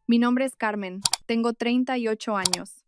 Mi nombre es Carmen, tengo 38 años.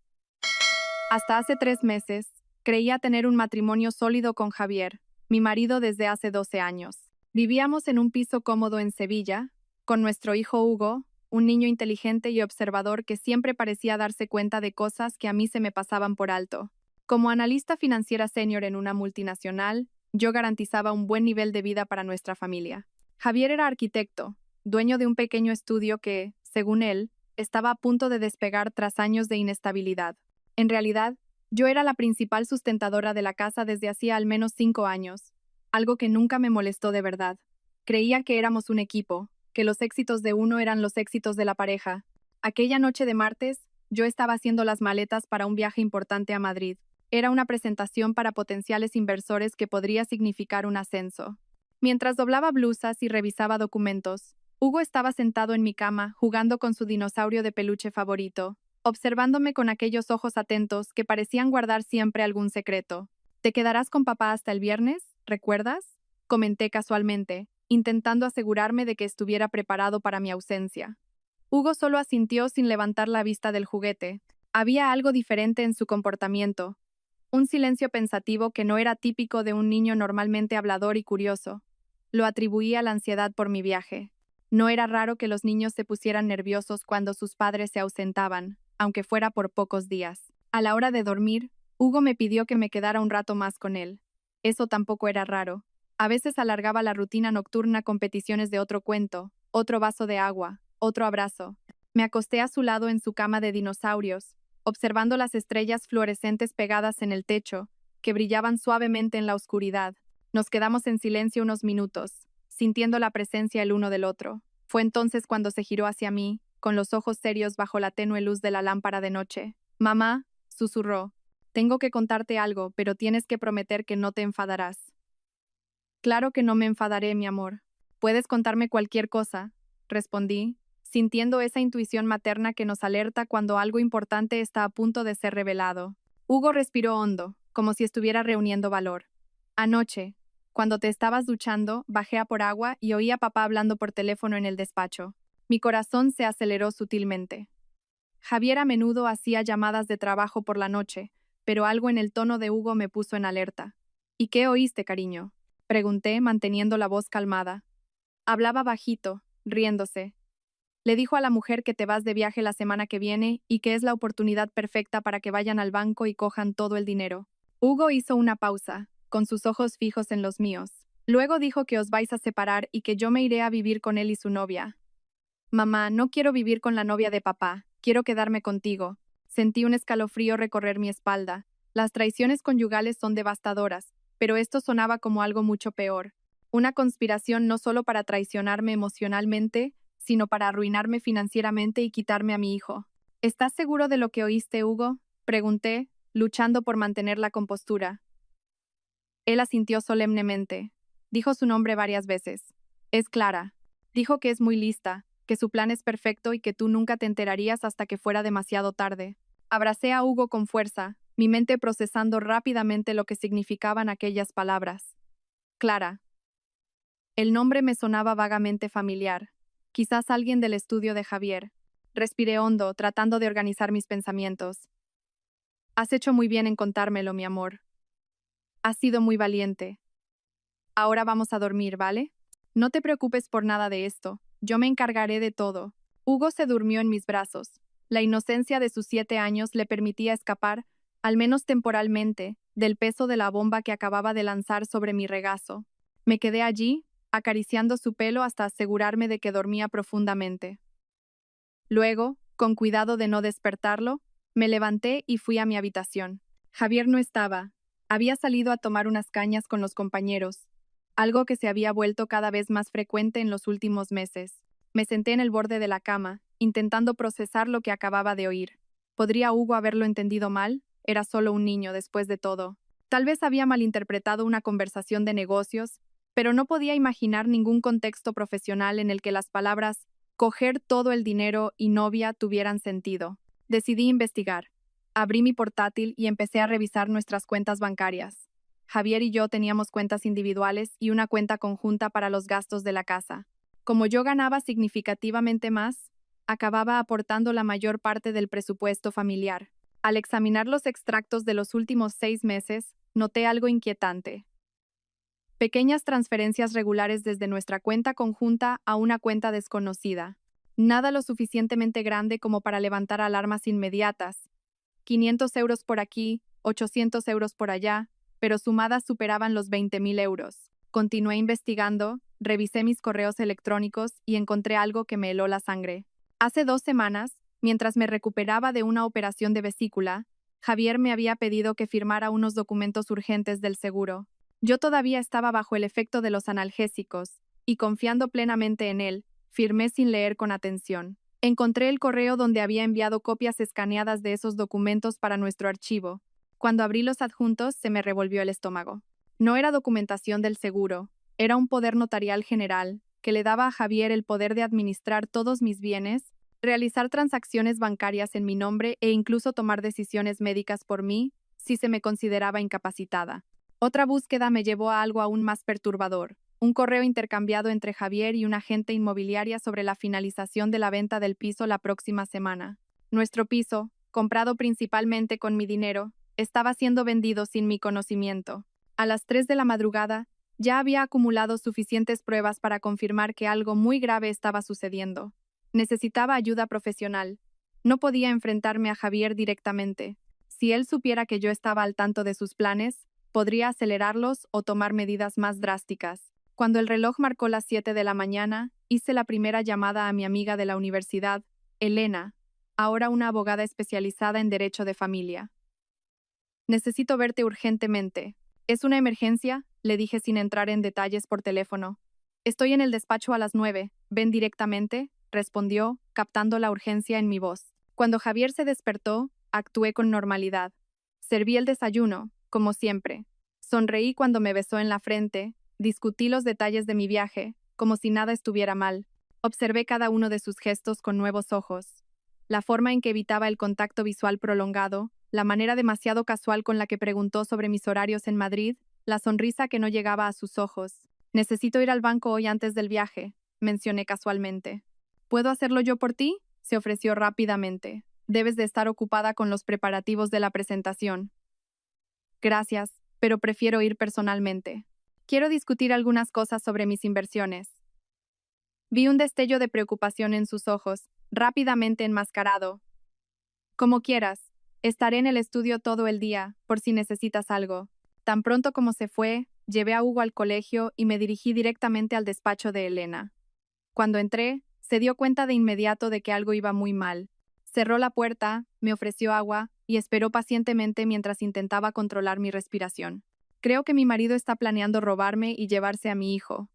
Hasta hace 3 meses, creía tener un matrimonio sólido con Javier, mi marido desde hace 12 años. Vivíamos en un piso cómodo en Sevilla, con nuestro hijo Hugo, un niño inteligente y observador que siempre parecía darse cuenta de cosas que a mí se me pasaban por alto. Como analista financiera senior en una multinacional, yo garantizaba un buen nivel de vida para nuestra familia. Javier era arquitecto, dueño de un pequeño estudio que, según él, estaba a punto de despegar tras años de inestabilidad. En realidad, yo era la principal sustentadora de la casa desde hacía al menos 5 años, algo que nunca me molestó de verdad. Creía que éramos un equipo, que los éxitos de uno eran los éxitos de la pareja. Aquella noche de martes, yo estaba haciendo las maletas para un viaje importante a Madrid. Era una presentación para potenciales inversores que podría significar un ascenso. Mientras doblaba blusas y revisaba documentos, Hugo estaba sentado en mi cama, jugando con su dinosaurio de peluche favorito, observándome con aquellos ojos atentos que parecían guardar siempre algún secreto. ¿Te quedarás con papá hasta el viernes? ¿Recuerdas? Comenté casualmente, intentando asegurarme de que estuviera preparado para mi ausencia. Hugo solo asintió sin levantar la vista del juguete. Había algo diferente en su comportamiento, un silencio pensativo que no era típico de un niño normalmente hablador y curioso. Lo atribuía a la ansiedad por mi viaje. No era raro que los niños se pusieran nerviosos cuando sus padres se ausentaban, aunque fuera por pocos días. A la hora de dormir, Hugo me pidió que me quedara un rato más con él. Eso tampoco era raro. A veces alargaba la rutina nocturna con peticiones de otro cuento, otro vaso de agua, otro abrazo. Me acosté a su lado en su cama de dinosaurios, observando las estrellas fluorescentes pegadas en el techo, que brillaban suavemente en la oscuridad. Nos quedamos en silencio unos minutos, sintiendo la presencia el uno del otro. Fue entonces cuando se giró hacia mí, con los ojos serios bajo la tenue luz de la lámpara de noche. Mamá, susurró, tengo que contarte algo, pero tienes que prometer que no te enfadarás. Claro que no me enfadaré, mi amor. Puedes contarme cualquier cosa, respondí, sintiendo esa intuición materna que nos alerta cuando algo importante está a punto de ser revelado. Hugo respiró hondo, como si estuviera reuniendo valor. Anoche, cuando te estabas duchando, bajé a por agua y oí a papá hablando por teléfono en el despacho. Mi corazón se aceleró sutilmente. Javier a menudo hacía llamadas de trabajo por la noche, pero algo en el tono de Hugo me puso en alerta. ¿Y qué oíste, cariño? Pregunté, manteniendo la voz calmada. Hablaba bajito, riéndose. Le dijo a la mujer que te vas de viaje la semana que viene y que es la oportunidad perfecta para que vayan al banco y cojan todo el dinero. Hugo hizo una pausa, con sus ojos fijos en los míos. Luego dijo que os vais a separar y que yo me iré a vivir con él y su novia. Mamá, no quiero vivir con la novia de papá, quiero quedarme contigo. Sentí un escalofrío recorrer mi espalda. Las traiciones conyugales son devastadoras, pero esto sonaba como algo mucho peor. Una conspiración no solo para traicionarme emocionalmente, sino para arruinarme financieramente y quitarme a mi hijo. ¿Estás seguro de lo que oíste, Hugo? Pregunté, luchando por mantener la compostura. Él asintió solemnemente. Dijo su nombre varias veces. Es Clara. Dijo que es muy lista, que su plan es perfecto y que tú nunca te enterarías hasta que fuera demasiado tarde. Abracé a Hugo con fuerza, mi mente procesando rápidamente lo que significaban aquellas palabras. Clara. El nombre me sonaba vagamente familiar. Quizás alguien del estudio de Javier. Respiré hondo, tratando de organizar mis pensamientos. Has hecho muy bien en contármelo, mi amor. Has sido muy valiente. Ahora vamos a dormir, ¿vale? No te preocupes por nada de esto. Yo me encargaré de todo. Hugo se durmió en mis brazos. La inocencia de sus 7 años le permitía escapar, al menos temporalmente, del peso de la bomba que acababa de lanzar sobre mi regazo. Me quedé allí, acariciando su pelo hasta asegurarme de que dormía profundamente. Luego, con cuidado de no despertarlo, me levanté y fui a mi habitación. Javier no estaba. Había salido a tomar unas cañas con los compañeros, algo que se había vuelto cada vez más frecuente en los últimos meses. Me senté en el borde de la cama, intentando procesar lo que acababa de oír. ¿Podría Hugo haberlo entendido mal? Era solo un niño, después de todo. Tal vez había malinterpretado una conversación de negocios, pero no podía imaginar ningún contexto profesional en el que las palabras coger todo el dinero y novia tuvieran sentido. Decidí investigar. Abrí mi portátil y empecé a revisar nuestras cuentas bancarias. Javier y yo teníamos cuentas individuales y una cuenta conjunta para los gastos de la casa. Como yo ganaba significativamente más, acababa aportando la mayor parte del presupuesto familiar. Al examinar los extractos de los últimos 6 meses, noté algo inquietante. Pequeñas transferencias regulares desde nuestra cuenta conjunta a una cuenta desconocida. Nada lo suficientemente grande como para levantar alarmas inmediatas. 500 euros por aquí, 800 euros por allá, pero sumadas superaban los 20.000 euros. Continué investigando, revisé mis correos electrónicos y encontré algo que me heló la sangre. Hace 2 semanas, mientras me recuperaba de una operación de vesícula, Javier me había pedido que firmara unos documentos urgentes del seguro. Yo todavía estaba bajo el efecto de los analgésicos, y confiando plenamente en él, firmé sin leer con atención. Encontré el correo donde había enviado copias escaneadas de esos documentos para nuestro archivo. Cuando abrí los adjuntos, se me revolvió el estómago. No era documentación del seguro, era un poder notarial general, que le daba a Javier el poder de administrar todos mis bienes, realizar transacciones bancarias en mi nombre e incluso tomar decisiones médicas por mí, si se me consideraba incapacitada. Otra búsqueda me llevó a algo aún más perturbador, un correo intercambiado entre Javier y una agente inmobiliaria sobre la finalización de la venta del piso la próxima semana. Nuestro piso, comprado principalmente con mi dinero, estaba siendo vendido sin mi conocimiento. A las 3 de la madrugada, ya había acumulado suficientes pruebas para confirmar que algo muy grave estaba sucediendo. Necesitaba ayuda profesional. No podía enfrentarme a Javier directamente. Si él supiera que yo estaba al tanto de sus planes, podría acelerarlos o tomar medidas más drásticas. Cuando el reloj marcó las 7 de la mañana, hice la primera llamada a mi amiga de la universidad, Elena, ahora una abogada especializada en derecho de familia. Necesito verte urgentemente. ¿Es una emergencia?, le dije sin entrar en detalles por teléfono. Estoy en el despacho a las 9. ¿Ven directamente?, respondió, captando la urgencia en mi voz. Cuando Javier se despertó, actué con normalidad. Serví el desayuno, como siempre. Sonreí cuando me besó en la frente, discutí los detalles de mi viaje, como si nada estuviera mal. Observé cada uno de sus gestos con nuevos ojos. La forma en que evitaba el contacto visual prolongado, la manera demasiado casual con la que preguntó sobre mis horarios en Madrid, la sonrisa que no llegaba a sus ojos. Necesito ir al banco hoy antes del viaje, mencioné casualmente. ¿Puedo hacerlo yo por ti?, se ofreció rápidamente. Debes de estar ocupada con los preparativos de la presentación. Gracias, pero prefiero ir personalmente. Quiero discutir algunas cosas sobre mis inversiones. Vi un destello de preocupación en sus ojos, rápidamente enmascarado. Como quieras. Estaré en el estudio todo el día, por si necesitas algo. Tan pronto como se fue, llevé a Hugo al colegio y me dirigí directamente al despacho de Elena. Cuando entré, se dio cuenta de inmediato de que algo iba muy mal. Cerró la puerta, me ofreció agua y esperó pacientemente mientras intentaba controlar mi respiración. Creo que mi marido está planeando robarme y llevarse a mi hijo,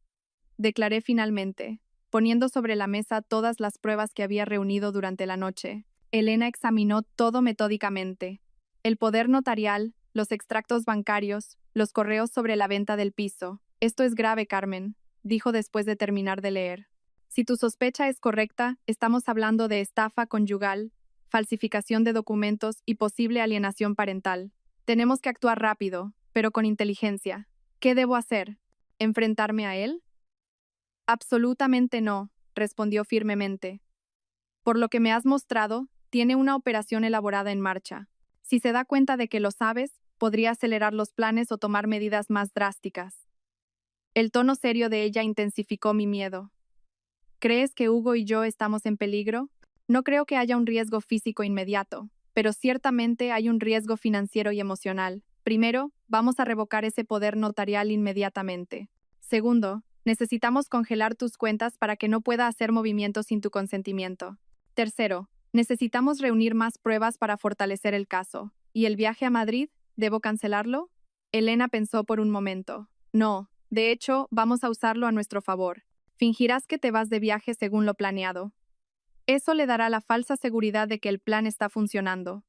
declaré finalmente, poniendo sobre la mesa todas las pruebas que había reunido durante la noche. Elena examinó todo metódicamente. El poder notarial, los extractos bancarios, los correos sobre la venta del piso. Esto es grave, Carmen, dijo después de terminar de leer. Si tu sospecha es correcta, estamos hablando de estafa conyugal, falsificación de documentos y posible alienación parental. Tenemos que actuar rápido, pero con inteligencia. ¿Qué debo hacer? ¿Enfrentarme a él? Absolutamente no, respondió firmemente. Por lo que me has mostrado, tiene una operación elaborada en marcha. Si se da cuenta de que lo sabes, podría acelerar los planes o tomar medidas más drásticas. El tono serio de ella intensificó mi miedo. ¿Crees que Hugo y yo estamos en peligro? No creo que haya un riesgo físico inmediato, pero ciertamente hay un riesgo financiero y emocional. Primero, vamos a revocar ese poder notarial inmediatamente. Segundo, necesitamos congelar tus cuentas para que no pueda hacer movimientos sin tu consentimiento. Tercero, necesitamos reunir más pruebas para fortalecer el caso. ¿Y el viaje a Madrid? ¿Debo cancelarlo? Elena pensó por un momento. No, de hecho, vamos a usarlo a nuestro favor. Fingirás que te vas de viaje según lo planeado. Eso le dará la falsa seguridad de que el plan está funcionando.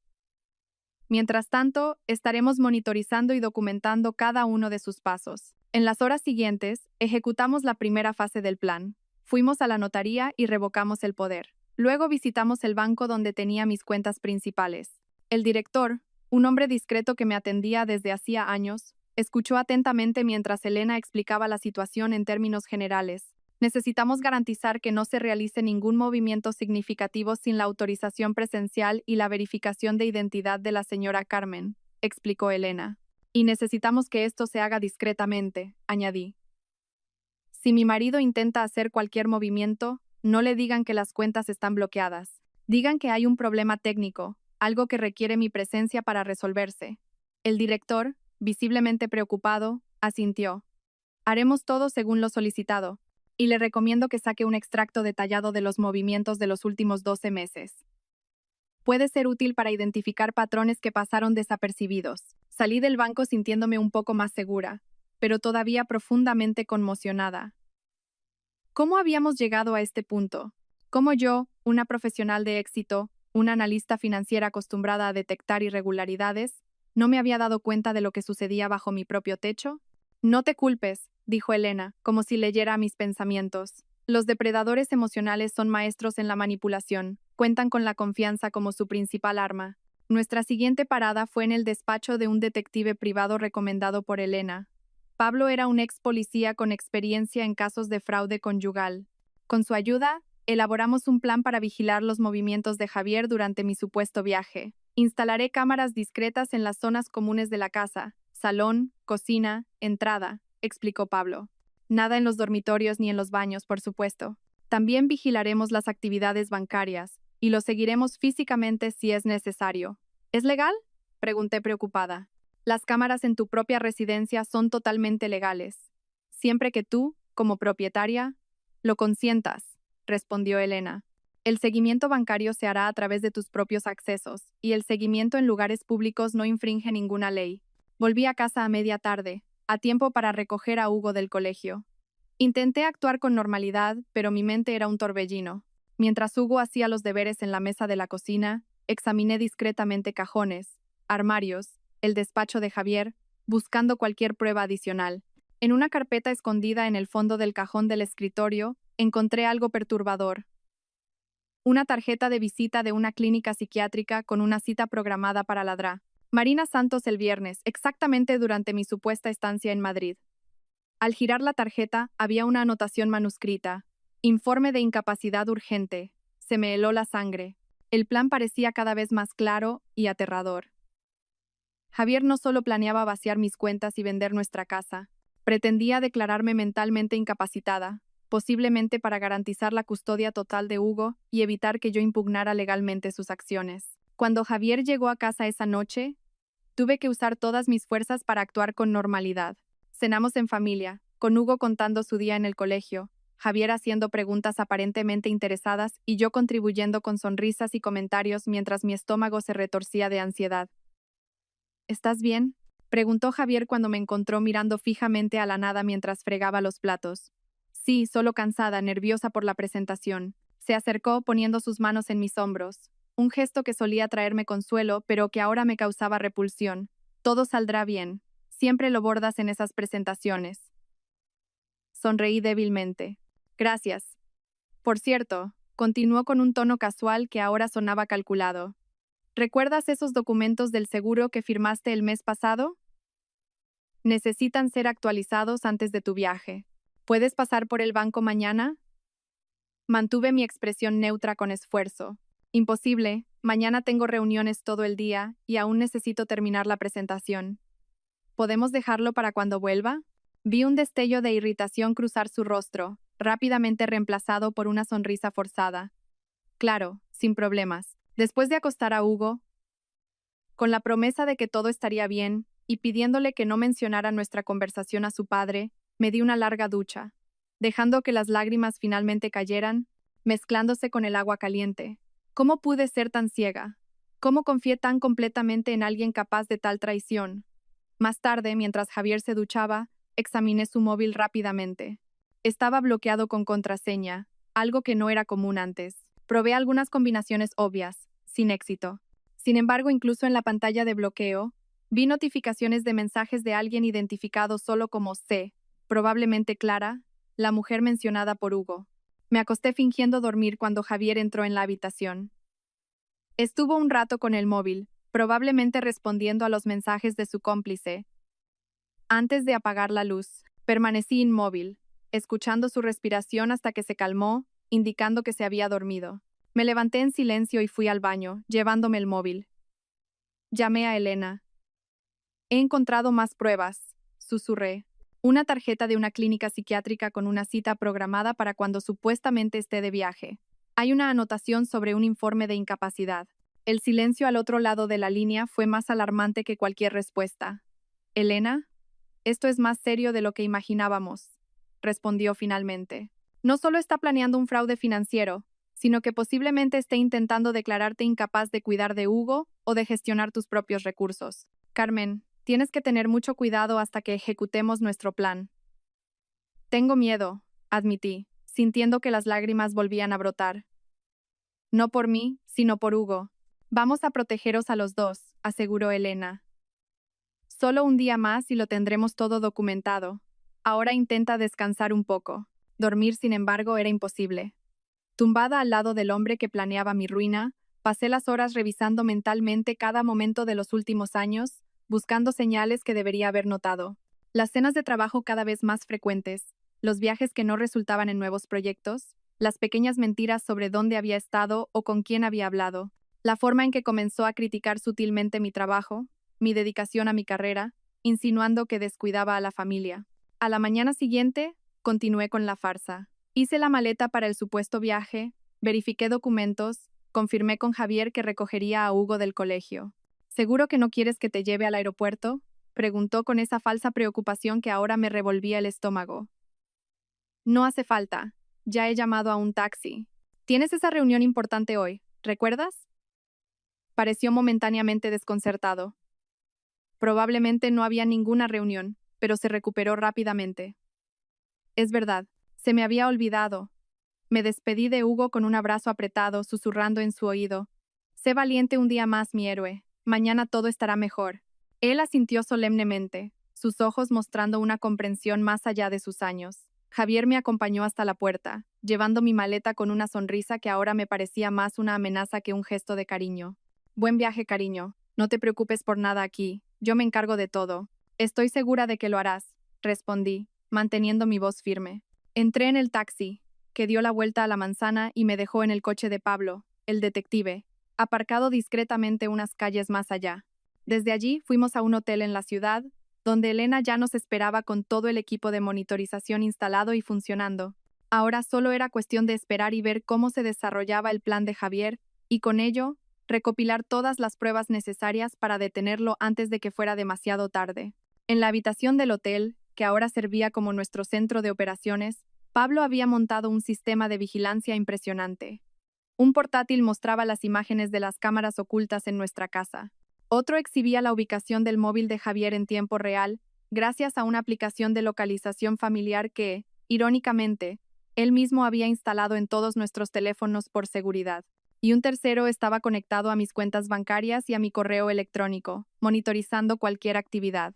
Mientras tanto, estaremos monitorizando y documentando cada uno de sus pasos. En las horas siguientes, ejecutamos la primera fase del plan. Fuimos a la notaría y revocamos el poder. Luego visitamos el banco donde tenía mis cuentas principales. El director, un hombre discreto que me atendía desde hacía años, escuchó atentamente mientras Elena explicaba la situación en términos generales. Necesitamos garantizar que no se realice ningún movimiento significativo sin la autorización presencial y la verificación de identidad de la señora Carmen, explicó Elena. Y necesitamos que esto se haga discretamente, añadí. Si mi marido intenta hacer cualquier movimiento, no le digan que las cuentas están bloqueadas. Digan que hay un problema técnico, algo que requiere mi presencia para resolverse. El director, visiblemente preocupado, asintió. Haremos todo según lo solicitado, y le recomiendo que saque un extracto detallado de los movimientos de los últimos 12 meses. Puede ser útil para identificar patrones que pasaron desapercibidos. Salí del banco sintiéndome un poco más segura, pero todavía profundamente conmocionada. ¿Cómo habíamos llegado a este punto? ¿Cómo yo, una profesional de éxito, una analista financiera acostumbrada a detectar irregularidades, no me había dado cuenta de lo que sucedía bajo mi propio techo? No te culpes, dijo Elena, como si leyera mis pensamientos. Los depredadores emocionales son maestros en la manipulación, cuentan con la confianza como su principal arma. Nuestra siguiente parada fue en el despacho de un detective privado recomendado por Elena. Pablo era un ex policía con experiencia en casos de fraude conyugal. Con su ayuda, elaboramos un plan para vigilar los movimientos de Javier durante mi supuesto viaje. Instalaré cámaras discretas en las zonas comunes de la casa, salón, cocina, entrada, explicó Pablo. Nada en los dormitorios ni en los baños, por supuesto. También vigilaremos las actividades bancarias y lo seguiremos físicamente si es necesario. ¿Es legal? Pregunté preocupada. Las cámaras en tu propia residencia son totalmente legales, siempre que tú, como propietaria, lo consientas, respondió Elena. El seguimiento bancario se hará a través de tus propios accesos, y el seguimiento en lugares públicos no infringe ninguna ley. Volví a casa a media tarde, a tiempo para recoger a Hugo del colegio. Intenté actuar con normalidad, pero mi mente era un torbellino. Mientras Hugo hacía los deberes en la mesa de la cocina, examiné discretamente cajones, armarios, el despacho de Javier, buscando cualquier prueba adicional. En una carpeta escondida en el fondo del cajón del escritorio, encontré algo perturbador. Una tarjeta de visita de una clínica psiquiátrica con una cita programada para la DRA. Marina Santos el viernes, exactamente durante mi supuesta estancia en Madrid. Al girar la tarjeta, había una anotación manuscrita. Informe de incapacidad urgente. Se me heló la sangre. El plan parecía cada vez más claro y aterrador. Javier no solo planeaba vaciar mis cuentas y vender nuestra casa, pretendía declararme mentalmente incapacitada, posiblemente para garantizar la custodia total de Hugo y evitar que yo impugnara legalmente sus acciones. Cuando Javier llegó a casa esa noche, tuve que usar todas mis fuerzas para actuar con normalidad. Cenamos en familia, con Hugo contando su día en el colegio, Javier haciendo preguntas aparentemente interesadas y yo contribuyendo con sonrisas y comentarios mientras mi estómago se retorcía de ansiedad. ¿Estás bien?, preguntó Javier cuando me encontró mirando fijamente a la nada mientras fregaba los platos. Sí, solo cansada, nerviosa por la presentación. Se acercó poniendo sus manos en mis hombros, un gesto que solía traerme consuelo, pero que ahora me causaba repulsión. Todo saldrá bien. Siempre lo bordas en esas presentaciones. Sonreí débilmente. Gracias. Por cierto, continuó con un tono casual que ahora sonaba calculado. ¿Recuerdas esos documentos del seguro que firmaste el mes pasado? Necesitan ser actualizados antes de tu viaje. ¿Puedes pasar por el banco mañana? Mantuve mi expresión neutra con esfuerzo. Imposible, mañana tengo reuniones todo el día y aún necesito terminar la presentación. ¿Podemos dejarlo para cuando vuelva? Vi un destello de irritación cruzar su rostro, rápidamente reemplazado por una sonrisa forzada. Claro, sin problemas. Después de acostar a Hugo, con la promesa de que todo estaría bien, y pidiéndole que no mencionara nuestra conversación a su padre, me di una larga ducha, dejando que las lágrimas finalmente cayeran, mezclándose con el agua caliente. ¿Cómo pude ser tan ciega? ¿Cómo confié tan completamente en alguien capaz de tal traición? Más tarde, mientras Javier se duchaba, examiné su móvil rápidamente. Estaba bloqueado con contraseña, algo que no era común antes. Probé algunas combinaciones obvias, sin éxito. Sin embargo, incluso en la pantalla de bloqueo, vi notificaciones de mensajes de alguien identificado solo como C, probablemente Clara, la mujer mencionada por Hugo. Me acosté fingiendo dormir cuando Javier entró en la habitación. Estuvo un rato con el móvil, probablemente respondiendo a los mensajes de su cómplice. Antes de apagar la luz, permanecí inmóvil, escuchando su respiración hasta que se calmó, indicando que se había dormido. Me levanté en silencio y fui al baño, llevándome el móvil. Llamé a Elena. He encontrado más pruebas, susurré. Una tarjeta de una clínica psiquiátrica con una cita programada para cuando supuestamente esté de viaje. Hay una anotación sobre un informe de incapacidad. El silencio al otro lado de la línea fue más alarmante que cualquier respuesta. Elena, esto es más serio de lo que imaginábamos, respondió finalmente. No solo está planeando un fraude financiero, sino que posiblemente esté intentando declararte incapaz de cuidar de Hugo o de gestionar tus propios recursos. Carmen, tienes que tener mucho cuidado hasta que ejecutemos nuestro plan. Tengo miedo, admití, sintiendo que las lágrimas volvían a brotar. No por mí, sino por Hugo. Vamos a protegeros a los dos, aseguró Elena. Solo un día más y lo tendremos todo documentado. Ahora intenta descansar un poco. Dormir, sin embargo, era imposible. Tumbada al lado del hombre que planeaba mi ruina, pasé las horas revisando mentalmente cada momento de los últimos años, buscando señales que debería haber notado. Las cenas de trabajo cada vez más frecuentes, los viajes que no resultaban en nuevos proyectos, las pequeñas mentiras sobre dónde había estado o con quién había hablado, la forma en que comenzó a criticar sutilmente mi trabajo, mi dedicación a mi carrera, insinuando que descuidaba a la familia. A la mañana siguiente, continué con la farsa. Hice la maleta para el supuesto viaje, verifiqué documentos, confirmé con Javier que recogería a Hugo del colegio. ¿Seguro que no quieres que te lleve al aeropuerto?, preguntó con esa falsa preocupación que ahora me revolvía el estómago. No hace falta. Ya he llamado a un taxi. Tienes esa reunión importante hoy, ¿recuerdas? Pareció momentáneamente desconcertado. Probablemente no había ninguna reunión, pero se recuperó rápidamente. Es verdad, se me había olvidado. Me despedí de Hugo con un abrazo apretado, susurrando en su oído. Sé valiente un día más, mi héroe. Mañana todo estará mejor. Él asintió solemnemente, sus ojos mostrando una comprensión más allá de sus años. Javier me acompañó hasta la puerta, llevando mi maleta con una sonrisa que ahora me parecía más una amenaza que un gesto de cariño. Buen viaje, cariño. No te preocupes por nada aquí. Yo me encargo de todo. Estoy segura de que lo harás, respondí, manteniendo mi voz firme. Entré en el taxi, que dio la vuelta a la manzana y me dejó en el coche de Pablo, el detective, aparcado discretamente unas calles más allá. Desde allí fuimos a un hotel en la ciudad, donde Elena ya nos esperaba con todo el equipo de monitorización instalado y funcionando. Ahora solo era cuestión de esperar y ver cómo se desarrollaba el plan de Javier, y con ello, recopilar todas las pruebas necesarias para detenerlo antes de que fuera demasiado tarde. En la habitación del hotel, que ahora servía como nuestro centro de operaciones, Pablo había montado un sistema de vigilancia impresionante. Un portátil mostraba las imágenes de las cámaras ocultas en nuestra casa. Otro exhibía la ubicación del móvil de Javier en tiempo real, gracias a una aplicación de localización familiar que, irónicamente, él mismo había instalado en todos nuestros teléfonos por seguridad. Y un tercero estaba conectado a mis cuentas bancarias y a mi correo electrónico, monitorizando cualquier actividad.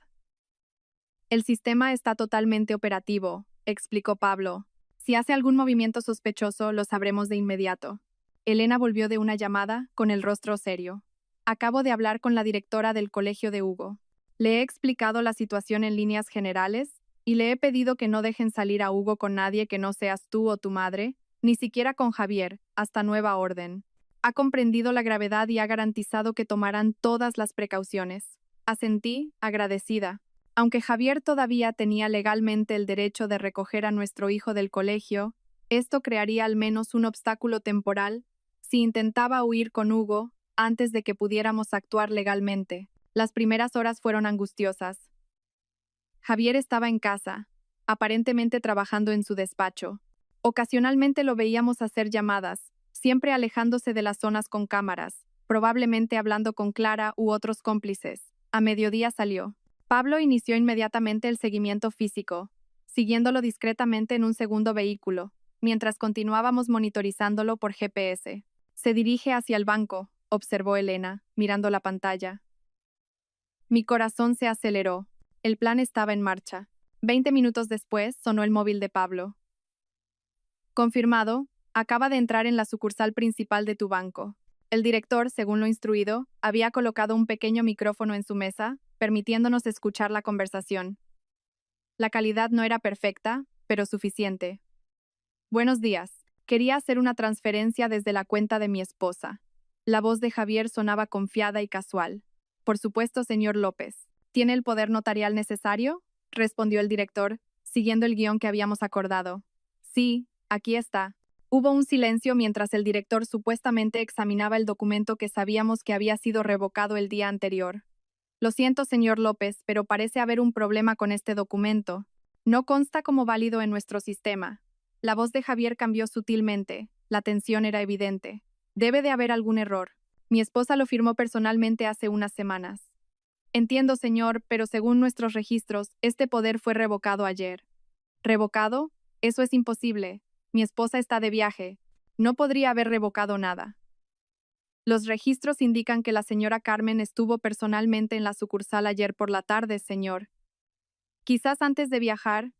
El sistema está totalmente operativo, explicó Pablo. Si hace algún movimiento sospechoso, lo sabremos de inmediato. Elena volvió de una llamada, con el rostro serio. Acabo de hablar con la directora del colegio de Hugo. Le he explicado la situación en líneas generales, y le he pedido que no dejen salir a Hugo con nadie que no seas tú o tu madre, ni siquiera con Javier, hasta nueva orden. Ha comprendido la gravedad y ha garantizado que tomarán todas las precauciones. Asentí, agradecida. Aunque Javier todavía tenía legalmente el derecho de recoger a nuestro hijo del colegio, esto crearía al menos un obstáculo temporal si intentaba huir con Hugo antes de que pudiéramos actuar legalmente. Las primeras horas fueron angustiosas. Javier estaba en casa, aparentemente trabajando en su despacho. Ocasionalmente lo veíamos hacer llamadas, siempre alejándose de las zonas con cámaras, probablemente hablando con Clara u otros cómplices. A mediodía salió. Pablo inició inmediatamente el seguimiento físico, siguiéndolo discretamente en un segundo vehículo, mientras continuábamos monitorizándolo por GPS. Se dirige hacia el banco, observó Elena, mirando la pantalla. Mi corazón se aceleró. El plan estaba en marcha. 20 minutos después sonó el móvil de Pablo. Confirmado, acaba de entrar en la sucursal principal de tu banco. El director, según lo instruido, había colocado un pequeño micrófono en su mesa, permitiéndonos escuchar la conversación. La calidad no era perfecta, pero suficiente. Buenos días. Quería hacer una transferencia desde la cuenta de mi esposa. La voz de Javier sonaba confiada y casual. Por supuesto, señor López. ¿Tiene el poder notarial necesario? Respondió el director, siguiendo el guión que habíamos acordado. Sí, aquí está. Hubo un silencio mientras el director supuestamente examinaba el documento que sabíamos que había sido revocado el día anterior. Lo siento, señor López, pero parece haber un problema con este documento. No consta como válido en nuestro sistema. La voz de Javier cambió sutilmente. La tensión era evidente. Debe de haber algún error. Mi esposa lo firmó personalmente hace unas semanas. Entiendo, señor, pero según nuestros registros, este poder fue revocado ayer. ¿Revocado? Eso es imposible. Mi esposa está de viaje. No podría haber revocado nada. Los registros indican que la señora Carmen estuvo personalmente en la sucursal ayer por la tarde, señor. Quizás antes de viajar.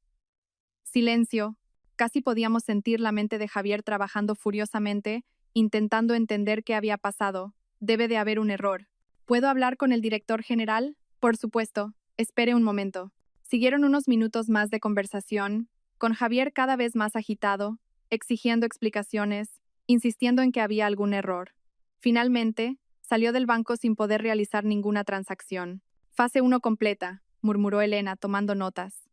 Silencio. Casi podíamos sentir la mente de Javier trabajando furiosamente, intentando entender qué había pasado. Debe de haber un error. ¿Puedo hablar con el director general? Por supuesto. Espere un momento. Siguieron unos minutos más de conversación, con Javier cada vez más agitado, exigiendo explicaciones, insistiendo en que había algún error. Finalmente, salió del banco sin poder realizar ninguna transacción. Fase 1 completa, murmuró Elena, tomando notas.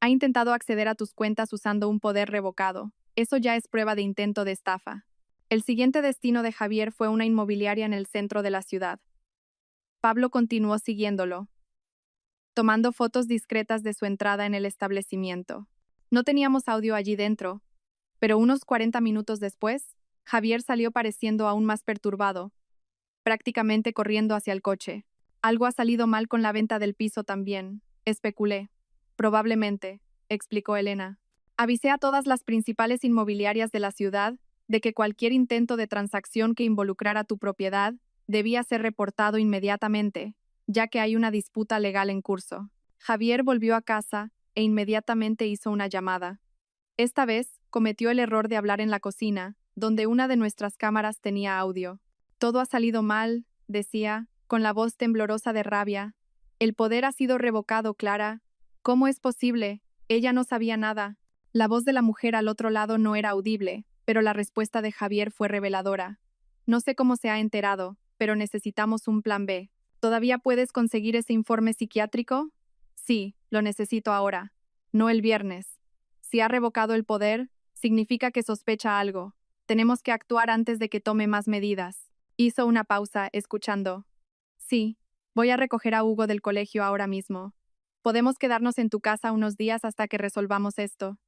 Ha intentado acceder a tus cuentas usando un poder revocado. Eso ya es prueba de intento de estafa. El siguiente destino de Javier fue una inmobiliaria en el centro de la ciudad. Pablo continuó siguiéndolo, tomando fotos discretas de su entrada en el establecimiento. No teníamos audio allí dentro, pero unos 40 minutos después, Javier salió pareciendo aún más perturbado, prácticamente corriendo hacia el coche. Algo ha salido mal con la venta del piso también, especulé. Probablemente, explicó Elena. Avisé a todas las principales inmobiliarias de la ciudad de que cualquier intento de transacción que involucrara tu propiedad debía ser reportado inmediatamente, ya que hay una disputa legal en curso. Javier volvió a casa e inmediatamente hizo una llamada. Esta vez, cometió el error de hablar en la cocina, donde una de nuestras cámaras tenía audio. Todo ha salido mal, decía, con la voz temblorosa de rabia. El poder ha sido revocado, Clara. ¿Cómo es posible? Ella no sabía nada. La voz de la mujer al otro lado no era audible, pero la respuesta de Javier fue reveladora. No sé cómo se ha enterado, pero necesitamos un plan B. ¿Todavía puedes conseguir ese informe psiquiátrico? Sí, lo necesito ahora. No el viernes. Si ha revocado el poder, significa que sospecha algo. Tenemos que actuar antes de que tome más medidas. Hizo una pausa, escuchando. Sí, voy a recoger a Hugo del colegio ahora mismo. Podemos quedarnos en tu casa unos días hasta que resolvamos esto.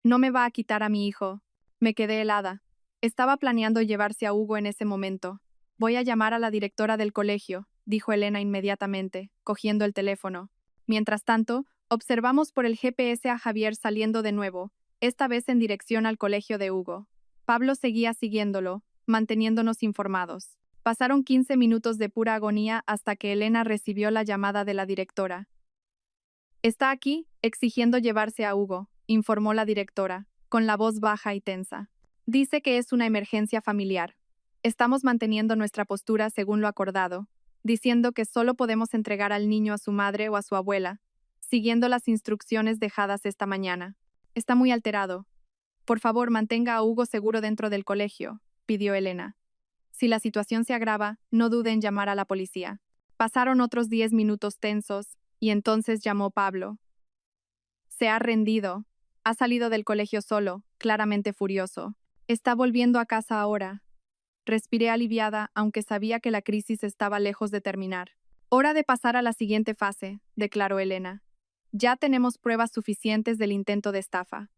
No me va a quitar a mi hijo. Me quedé helada. Estaba planeando llevarse a Hugo en ese momento. Voy a llamar a la directora del colegio, dijo Elena inmediatamente, cogiendo el teléfono. Mientras tanto, observamos por el GPS a Javier saliendo de nuevo, esta vez en dirección al colegio de Hugo. Pablo seguía siguiéndolo, manteniéndonos informados. Pasaron 15 minutos de pura agonía hasta que Elena recibió la llamada de la directora. Está aquí, exigiendo llevarse a Hugo, informó la directora, con la voz baja y tensa. Dice que es una emergencia familiar. Estamos manteniendo nuestra postura según lo acordado, diciendo que solo podemos entregar al niño a su madre o a su abuela, siguiendo las instrucciones dejadas esta mañana. Está muy alterado. Por favor, mantenga a Hugo seguro dentro del colegio, pidió Elena. Si la situación se agrava, no dude en llamar a la policía. Pasaron otros 10 minutos tensos, y entonces llamó Pablo. Se ha rendido. Ha salido del colegio solo, claramente furioso. Está volviendo a casa ahora. Respiré aliviada, aunque sabía que la crisis estaba lejos de terminar. Hora de pasar a la siguiente fase, declaró Elena. Ya tenemos pruebas suficientes del intento de estafa.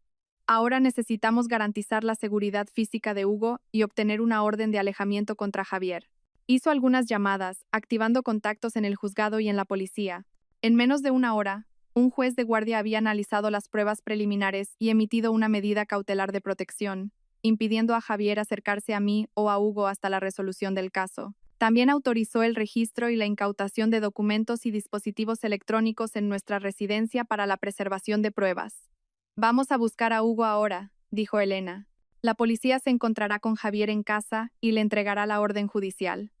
Ahora necesitamos garantizar la seguridad física de Hugo y obtener una orden de alejamiento contra Javier. Hizo algunas llamadas, activando contactos en el juzgado y en la policía. En menos de una hora, un juez de guardia había analizado las pruebas preliminares y emitido una medida cautelar de protección, impidiendo a Javier acercarse a mí o a Hugo hasta la resolución del caso. También autorizó el registro y la incautación de documentos y dispositivos electrónicos en nuestra residencia para la preservación de pruebas. Vamos a buscar a Hugo ahora, dijo Elena. La policía se encontrará con Javier en casa y le entregará la orden judicial.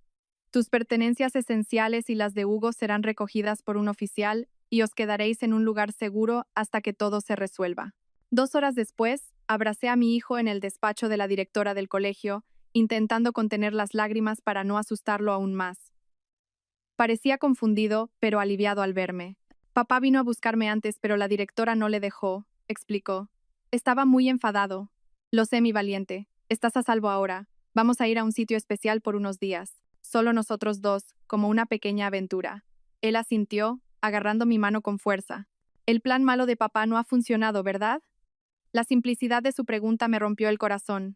Tus pertenencias esenciales y las de Hugo serán recogidas por un oficial y os quedaréis en un lugar seguro hasta que todo se resuelva. 2 horas después, abracé a mi hijo en el despacho de la directora del colegio, intentando contener las lágrimas para no asustarlo aún más. Parecía confundido, pero aliviado al verme. Papá vino a buscarme antes, pero la directora no le dejó, explicó. Estaba muy enfadado. Lo sé, mi valiente. Estás a salvo ahora. Vamos a ir a un sitio especial por unos días. Solo nosotros dos, como una pequeña aventura. Él asintió, agarrando mi mano con fuerza. El plan malo de papá no ha funcionado, ¿verdad? La simplicidad de su pregunta me rompió el corazón.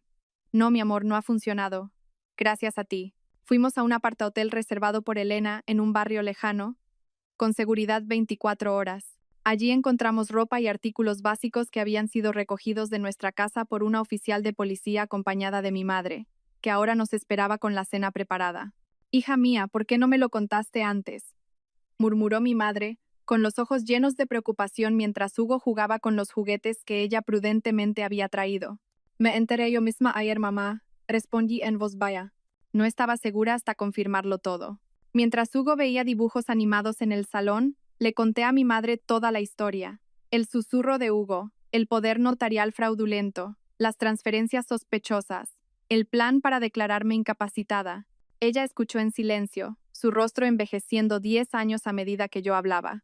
No, mi amor, no ha funcionado. Gracias a ti. Fuimos a un apartahotel reservado por Elena en un barrio lejano, con seguridad 24 horas. Allí encontramos ropa y artículos básicos que habían sido recogidos de nuestra casa por una oficial de policía acompañada de mi madre, que ahora nos esperaba con la cena preparada. Hija mía, ¿por qué no me lo contaste antes?, murmuró mi madre, con los ojos llenos de preocupación mientras Hugo jugaba con los juguetes que ella prudentemente había traído. Me enteré yo misma ayer, mamá, respondí en voz baja. No estaba segura hasta confirmarlo todo. Mientras Hugo veía dibujos animados en el salón, le conté a mi madre toda la historia. El susurro de Hugo, el poder notarial fraudulento, las transferencias sospechosas, el plan para declararme incapacitada. Ella escuchó en silencio, su rostro envejeciendo 10 años a medida que yo hablaba.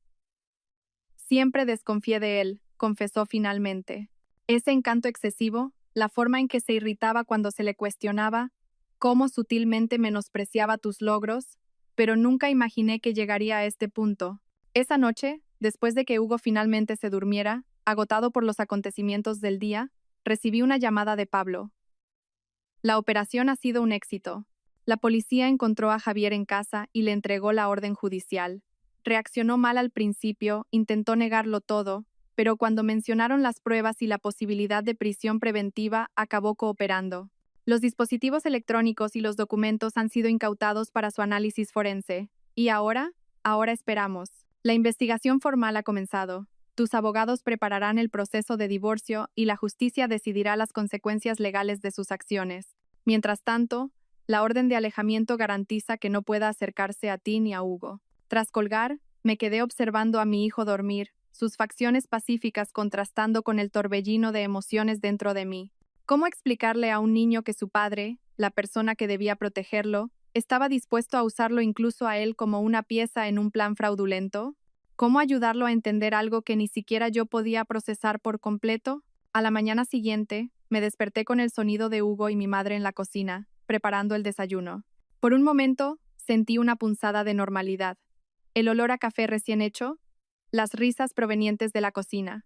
Siempre desconfié de él, confesó finalmente. Ese encanto excesivo, la forma en que se irritaba cuando se le cuestionaba, cómo sutilmente menospreciaba tus logros, pero nunca imaginé que llegaría a este punto. Esa noche, después de que Hugo finalmente se durmiera, agotado por los acontecimientos del día, recibí una llamada de Pablo. La operación ha sido un éxito. La policía encontró a Javier en casa y le entregó la orden judicial. Reaccionó mal al principio, intentó negarlo todo, pero cuando mencionaron las pruebas y la posibilidad de prisión preventiva, acabó cooperando. Los dispositivos electrónicos y los documentos han sido incautados para su análisis forense. ¿Y ahora? Ahora esperamos. La investigación formal ha comenzado. Tus abogados prepararán el proceso de divorcio y la justicia decidirá las consecuencias legales de sus acciones. Mientras tanto, la orden de alejamiento garantiza que no pueda acercarse a ti ni a Hugo. Tras colgar, me quedé observando a mi hijo dormir, sus facciones pacíficas contrastando con el torbellino de emociones dentro de mí. ¿Cómo explicarle a un niño que su padre, la persona que debía protegerlo, estaba dispuesto a usarlo incluso a él como una pieza en un plan fraudulento? ¿Cómo ayudarlo a entender algo que ni siquiera yo podía procesar por completo? A la mañana siguiente, me desperté con el sonido de Hugo y mi madre en la cocina, preparando el desayuno. Por un momento, sentí una punzada de normalidad. El olor a café recién hecho, las risas provenientes de la cocina.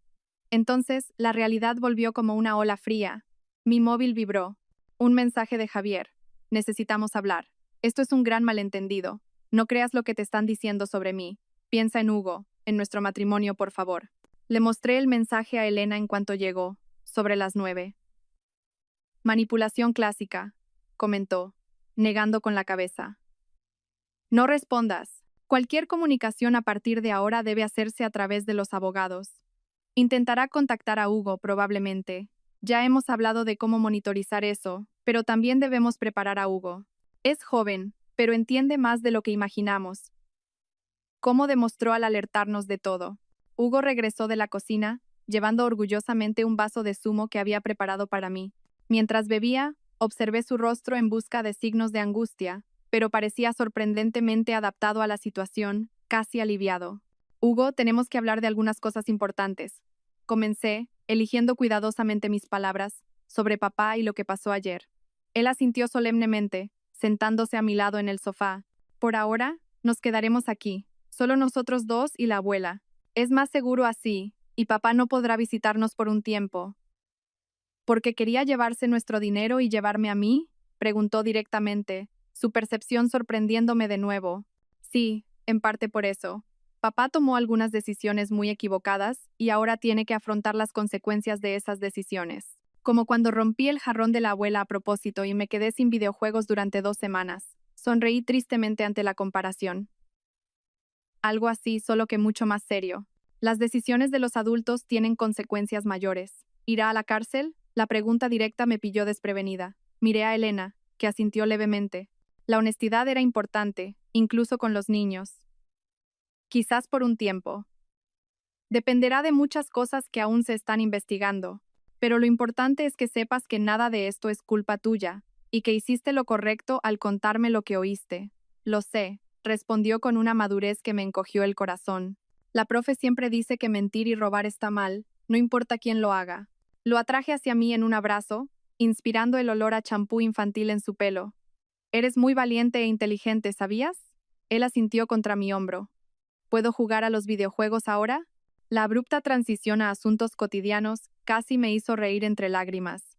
Entonces, la realidad volvió como una ola fría. Mi móvil vibró. Un mensaje de Javier. Necesitamos hablar. Esto es un gran malentendido. No creas lo que te están diciendo sobre mí. Piensa en Hugo, en nuestro matrimonio, por favor. Le mostré el mensaje a Elena en cuanto llegó, sobre las 9. Manipulación clásica, comentó, negando con la cabeza. No respondas. Cualquier comunicación a partir de ahora debe hacerse a través de los abogados. Intentará contactar a Hugo, probablemente. Ya hemos hablado de cómo monitorizar eso, pero también debemos preparar a Hugo. Es joven, pero entiende más de lo que imaginamos. ¿Cómo demostró al alertarnos de todo? Hugo regresó de la cocina, llevando orgullosamente un vaso de zumo que había preparado para mí. Mientras bebía, observé su rostro en busca de signos de angustia, pero parecía sorprendentemente adaptado a la situación, casi aliviado. Hugo, tenemos que hablar de algunas cosas importantes. Comencé, eligiendo cuidadosamente mis palabras, sobre papá y lo que pasó ayer. Él asintió solemnemente, sentándose a mi lado en el sofá. Por ahora, nos quedaremos aquí, solo nosotros dos y la abuela. Es más seguro así, y papá no podrá visitarnos por un tiempo. ¿Porque quería llevarse nuestro dinero y llevarme a mí?, preguntó directamente, su percepción sorprendiéndome de nuevo. Sí, en parte por eso. Papá tomó algunas decisiones muy equivocadas y ahora tiene que afrontar las consecuencias de esas decisiones. Como cuando rompí el jarrón de la abuela a propósito y me quedé sin videojuegos durante 2 semanas. Sonreí tristemente ante la comparación. Algo así, solo que mucho más serio. Las decisiones de los adultos tienen consecuencias mayores. ¿Irá a la cárcel? La pregunta directa me pilló desprevenida. Miré a Elena, que asintió levemente. La honestidad era importante, incluso con los niños. Quizás por un tiempo. Dependerá de muchas cosas que aún se están investigando, pero lo importante es que sepas que nada de esto es culpa tuya, y que hiciste lo correcto al contarme lo que oíste. Lo sé, respondió con una madurez que me encogió el corazón. La profe siempre dice que mentir y robar está mal, no importa quién lo haga. Lo atraje hacia mí en un abrazo, inspirando el olor a champú infantil en su pelo. Eres muy valiente e inteligente, ¿sabías? Él asintió contra mi hombro. ¿Puedo jugar a los videojuegos ahora? La abrupta transición a asuntos cotidianos casi me hizo reír entre lágrimas.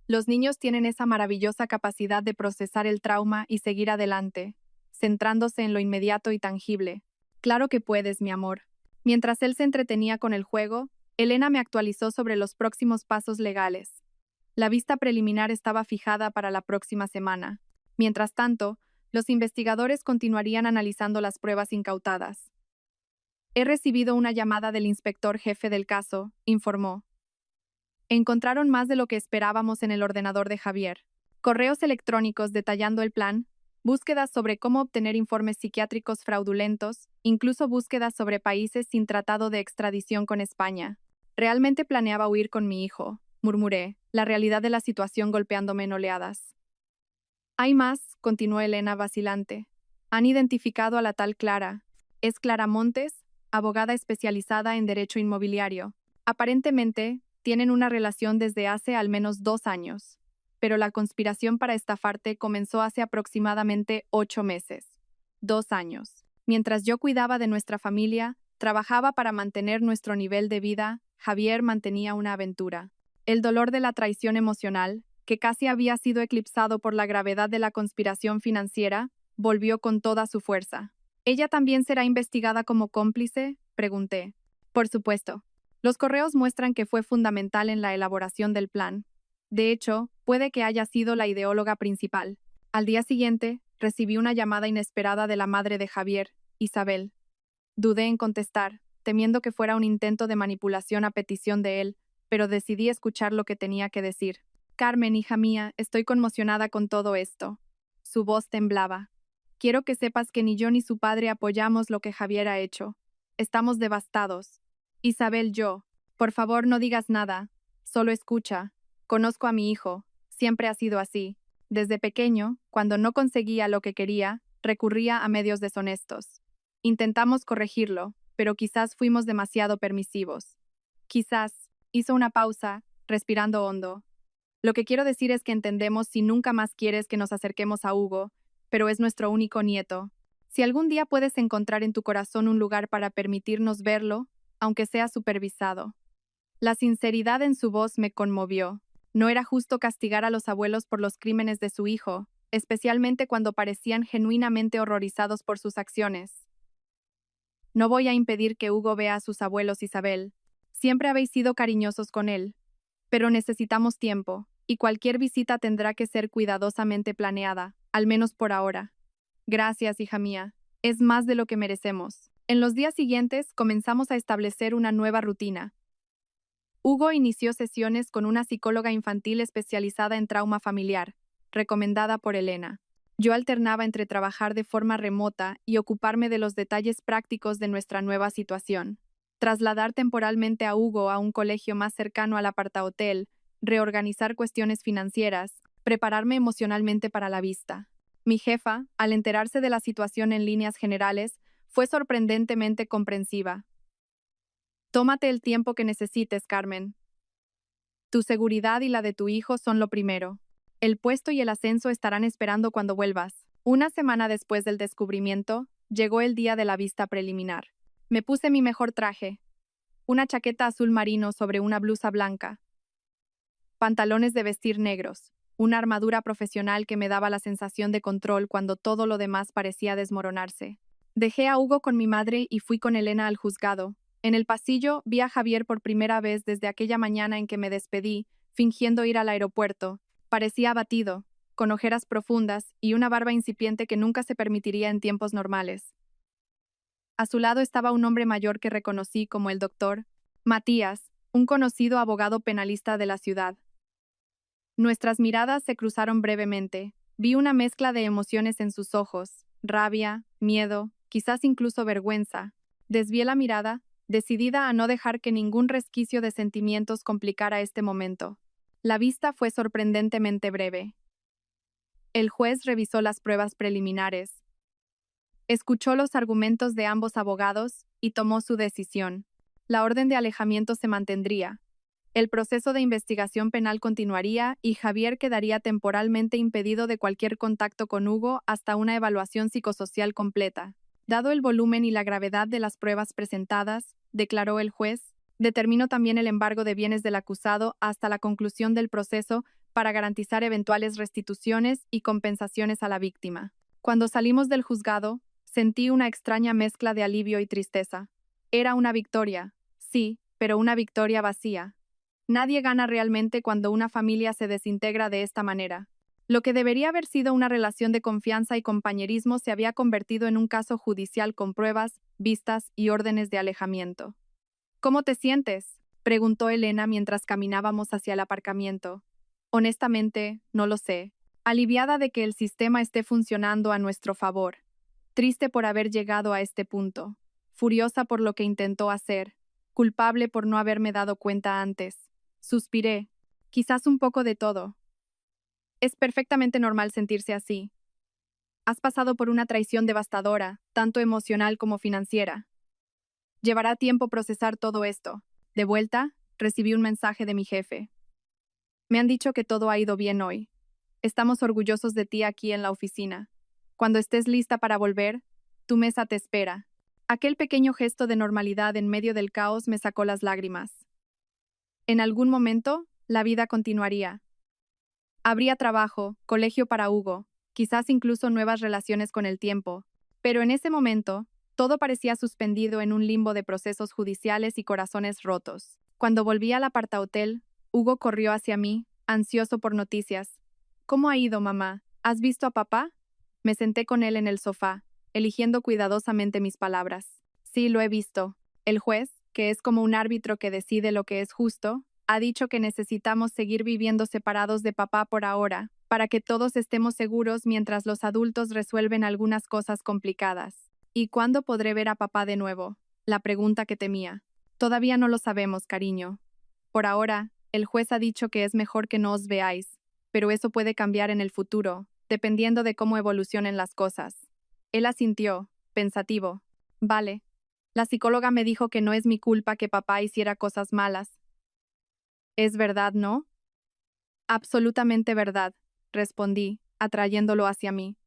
Los niños tienen esa maravillosa capacidad de procesar el trauma y seguir adelante, centrándose en lo inmediato y tangible. Claro que puedes, mi amor. Mientras él se entretenía con el juego, Elena me actualizó sobre los próximos pasos legales. La vista preliminar estaba fijada para la próxima semana. Mientras tanto, los investigadores continuarían analizando las pruebas incautadas. He recibido una llamada del inspector jefe del caso, informó. Encontraron más de lo que esperábamos en el ordenador de Javier. Correos electrónicos detallando el plan, búsquedas sobre cómo obtener informes psiquiátricos fraudulentos, incluso búsquedas sobre países sin tratado de extradición con España. Realmente planeaba huir con mi hijo, murmuré, la realidad de la situación golpeándome en oleadas. Hay más, continuó Elena vacilante. Han identificado a la tal Clara. Es Clara Montes, abogada especializada en derecho inmobiliario. Aparentemente, tienen una relación desde hace al menos 2 años. Pero la conspiración para estafarte comenzó hace aproximadamente 8 meses. 2 años. Mientras yo cuidaba de nuestra familia, trabajaba para mantener nuestro nivel de vida, Javier mantenía una aventura. El dolor de la traición emocional, que casi había sido eclipsado por la gravedad de la conspiración financiera, volvió con toda su fuerza. ¿Ella también será investigada como cómplice?, pregunté. Por supuesto. Los correos muestran que fue fundamental en la elaboración del plan. De hecho, puede que haya sido la ideóloga principal. Al día siguiente, recibí una llamada inesperada de la madre de Javier, Isabel. Dudé en contestar, temiendo que fuera un intento de manipulación a petición de él, pero decidí escuchar lo que tenía que decir. Carmen, hija mía, estoy conmocionada con todo esto. Su voz temblaba. Quiero que sepas que ni yo ni su padre apoyamos lo que Javier ha hecho. Estamos devastados. Isabel, por favor no digas nada. Solo escucha. Conozco a mi hijo. Siempre ha sido así. Desde pequeño, cuando no conseguía lo que quería, recurría a medios deshonestos. Intentamos corregirlo, pero quizás fuimos demasiado permisivos. Quizás, hizo una pausa, respirando hondo. Lo que quiero decir es que entendemos si nunca más quieres que nos acerquemos a Hugo, pero es nuestro único nieto. Si algún día puedes encontrar en tu corazón un lugar para permitirnos verlo, aunque sea supervisado. La sinceridad en su voz me conmovió. No era justo castigar a los abuelos por los crímenes de su hijo, especialmente cuando parecían genuinamente horrorizados por sus acciones. No voy a impedir que Hugo vea a sus abuelos, Isabel. Siempre habéis sido cariñosos con él. Pero necesitamos tiempo, y cualquier visita tendrá que ser cuidadosamente planeada, al menos por ahora. Gracias, hija mía. Es más de lo que merecemos. En los días siguientes comenzamos a establecer una nueva rutina. Hugo inició sesiones con una psicóloga infantil especializada en trauma familiar, recomendada por Elena. Yo alternaba entre trabajar de forma remota y ocuparme de los detalles prácticos de nuestra nueva situación. Trasladar temporalmente a Hugo a un colegio más cercano al apartahotel, reorganizar cuestiones financieras, prepararme emocionalmente para la vista. Mi jefa, al enterarse de la situación en líneas generales, fue sorprendentemente comprensiva. Tómate el tiempo que necesites, Carmen. Tu seguridad y la de tu hijo son lo primero. El puesto y el ascenso estarán esperando cuando vuelvas. Una semana después del descubrimiento, llegó el día de la vista preliminar. Me puse mi mejor traje. Una chaqueta azul marino sobre una blusa blanca. Pantalones de vestir negros. Una armadura profesional que me daba la sensación de control cuando todo lo demás parecía desmoronarse. Dejé a Hugo con mi madre y fui con Elena al juzgado. En el pasillo vi a Javier por primera vez desde aquella mañana en que me despedí, fingiendo ir al aeropuerto. Parecía abatido, con ojeras profundas y una barba incipiente que nunca se permitiría en tiempos normales. A su lado estaba un hombre mayor que reconocí como el doctor Matías, un conocido abogado penalista de la ciudad. Nuestras miradas se cruzaron brevemente. Vi una mezcla de emociones en sus ojos, rabia, miedo, quizás incluso vergüenza. Desvié la mirada, decidida a no dejar que ningún resquicio de sentimientos complicara este momento. La vista fue sorprendentemente breve. El juez revisó las pruebas preliminares, escuchó los argumentos de ambos abogados y tomó su decisión. La orden de alejamiento se mantendría. El proceso de investigación penal continuaría y Javier quedaría temporalmente impedido de cualquier contacto con Hugo hasta una evaluación psicosocial completa. Dado el volumen y la gravedad de las pruebas presentadas, declaró el juez, determinó también el embargo de bienes del acusado hasta la conclusión del proceso para garantizar eventuales restituciones y compensaciones a la víctima. Cuando salimos del juzgado, sentí una extraña mezcla de alivio y tristeza. Era una victoria, sí, pero una victoria vacía. Nadie gana realmente cuando una familia se desintegra de esta manera. Lo que debería haber sido una relación de confianza y compañerismo se había convertido en un caso judicial con pruebas, vistas y órdenes de alejamiento. ¿Cómo te sientes?, preguntó Elena mientras caminábamos hacia el aparcamiento. Honestamente, no lo sé. Aliviada de que el sistema esté funcionando a nuestro favor. Triste por haber llegado a este punto. Furiosa por lo que intentó hacer. Culpable por no haberme dado cuenta antes. Suspiré. Quizás un poco de todo. Es perfectamente normal sentirse así. Has pasado por una traición devastadora, tanto emocional como financiera. Llevará tiempo procesar todo esto. De vuelta, recibí un mensaje de mi jefe. Me han dicho que todo ha ido bien hoy. Estamos orgullosos de ti aquí en la oficina. Cuando estés lista para volver, tu mesa te espera. Aquel pequeño gesto de normalidad en medio del caos me sacó las lágrimas. En algún momento, la vida continuaría. Habría trabajo, colegio para Hugo, quizás incluso nuevas relaciones con el tiempo, pero en ese momento, todo parecía suspendido en un limbo de procesos judiciales y corazones rotos. Cuando volví al apartahotel, Hugo corrió hacia mí, ansioso por noticias. ¿Cómo ha ido, mamá? ¿Has visto a papá? Me senté con él en el sofá, eligiendo cuidadosamente mis palabras. Sí, lo he visto. El juez, que es como un árbitro que decide lo que es justo, ha dicho que necesitamos seguir viviendo separados de papá por ahora, para que todos estemos seguros mientras los adultos resuelven algunas cosas complicadas. ¿Y cuándo podré ver a papá de nuevo? La pregunta que temía. Todavía no lo sabemos, cariño. Por ahora, el juez ha dicho que es mejor que no os veáis, pero eso puede cambiar en el futuro, dependiendo de cómo evolucionen las cosas. Él asintió, pensativo. Vale. La psicóloga me dijo que no es mi culpa que papá hiciera cosas malas. ¿Es verdad, no? Absolutamente verdad, respondí, atrayéndolo hacia mí.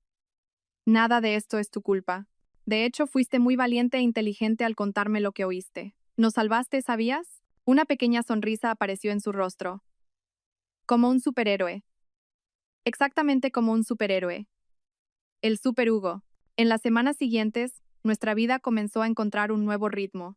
Nada de esto es tu culpa. De hecho, fuiste muy valiente e inteligente al contarme lo que oíste. ¿Nos salvaste, sabías? Una pequeña sonrisa apareció en su rostro. Como un superhéroe. Exactamente como un superhéroe. El Super Hugo. En las semanas siguientes, nuestra vida comenzó a encontrar un nuevo ritmo.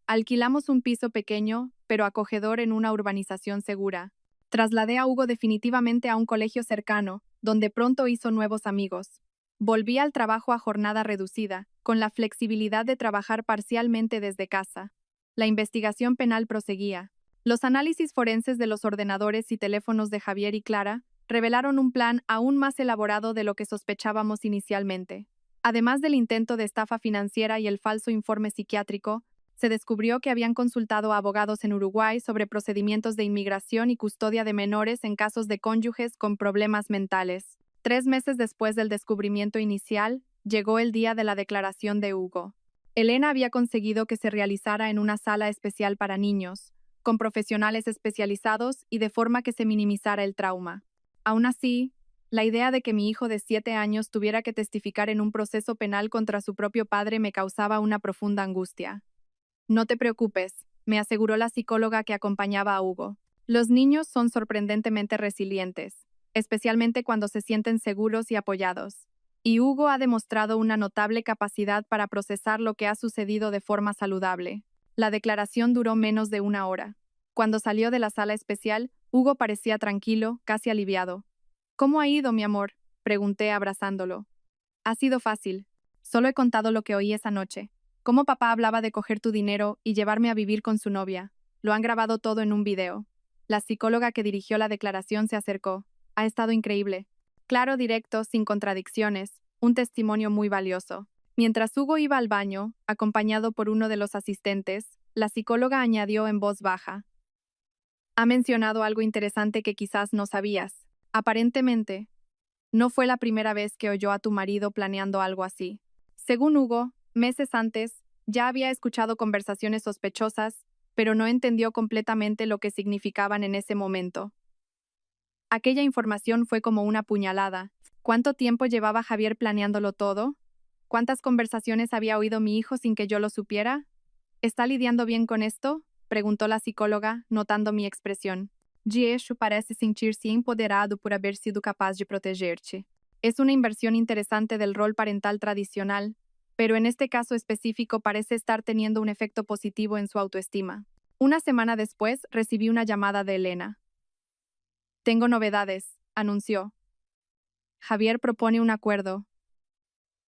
Alquilamos un piso pequeño, pero acogedor en una urbanización segura. Trasladé a Hugo definitivamente a un colegio cercano, donde pronto hizo nuevos amigos. Volví al trabajo a jornada reducida, con la flexibilidad de trabajar parcialmente desde casa. La investigación penal proseguía. Los análisis forenses de los ordenadores y teléfonos de Javier y Clara revelaron un plan aún más elaborado de lo que sospechábamos inicialmente. Además del intento de estafa financiera y el falso informe psiquiátrico, se descubrió que habían consultado a abogados en Uruguay sobre procedimientos de inmigración y custodia de menores en casos de cónyuges con problemas mentales. 3 meses después del descubrimiento inicial, llegó el día de la declaración de Hugo. Elena había conseguido que se realizara en una sala especial para niños, con profesionales especializados y de forma que se minimizara el trauma. Aún así, la idea de que mi hijo de 7 años tuviera que testificar en un proceso penal contra su propio padre me causaba una profunda angustia. No te preocupes, me aseguró la psicóloga que acompañaba a Hugo. Los niños son sorprendentemente resilientes, especialmente cuando se sienten seguros y apoyados. Y Hugo ha demostrado una notable capacidad para procesar lo que ha sucedido de forma saludable. La declaración duró menos de 1 hora. Cuando salió de la sala especial, Hugo parecía tranquilo, casi aliviado. ¿Cómo ha ido, mi amor?, pregunté abrazándolo. Ha sido fácil. Solo he contado lo que oí esa noche. Cómo papá hablaba de coger tu dinero y llevarme a vivir con su novia. Lo han grabado todo en un video. La psicóloga que dirigió la declaración se acercó. Ha estado increíble. Claro, directo, sin contradicciones. Un testimonio muy valioso. Mientras Hugo iba al baño, acompañado por uno de los asistentes, la psicóloga añadió en voz baja: ha mencionado algo interesante que quizás no sabías. Aparentemente, no fue la primera vez que oyó a tu marido planeando algo así. Según Hugo, meses antes, ya había escuchado conversaciones sospechosas, pero no entendió completamente lo que significaban en ese momento. Aquella información fue como una puñalada. ¿Cuánto tiempo llevaba Javier planeándolo todo? ¿Cuántas conversaciones había oído mi hijo sin que yo lo supiera? ¿Está lidiando bien con esto?, preguntó la psicóloga, notando mi expresión. Gieshu parece sentirse empoderado por haber sido capaz de protegerte. Es una inversión interesante del rol parental tradicional, pero en este caso específico parece estar teniendo un efecto positivo en su autoestima. Una semana después recibí una llamada de Elena. Tengo novedades, anunció. Javier propone un acuerdo.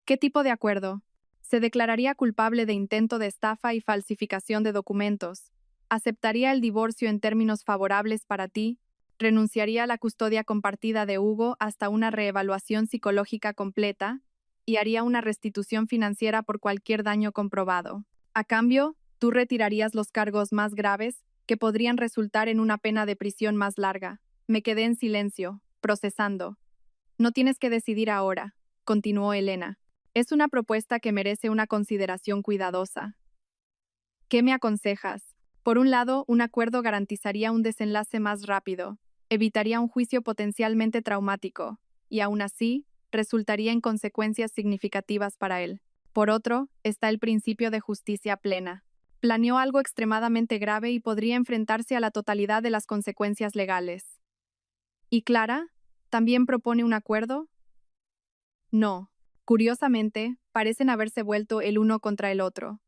¿Qué tipo de acuerdo? Se declararía culpable de intento de estafa y falsificación de documentos. Aceptaría el divorcio en términos favorables para ti, renunciaría a la custodia compartida de Hugo hasta una reevaluación psicológica completa y haría una restitución financiera por cualquier daño comprobado. A cambio, tú retirarías los cargos más graves, que podrían resultar en una pena de prisión más larga. Me quedé en silencio, procesando. No tienes que decidir ahora, continuó Elena. Es una propuesta que merece una consideración cuidadosa. ¿Qué me aconsejas? Por un lado, un acuerdo garantizaría un desenlace más rápido, evitaría un juicio potencialmente traumático, y aún así, resultaría en consecuencias significativas para él. Por otro, está el principio de justicia plena. Planeó algo extremadamente grave y podría enfrentarse a la totalidad de las consecuencias legales. ¿Y Clara? ¿También propone un acuerdo? No. Curiosamente, parecen haberse vuelto el uno contra el otro.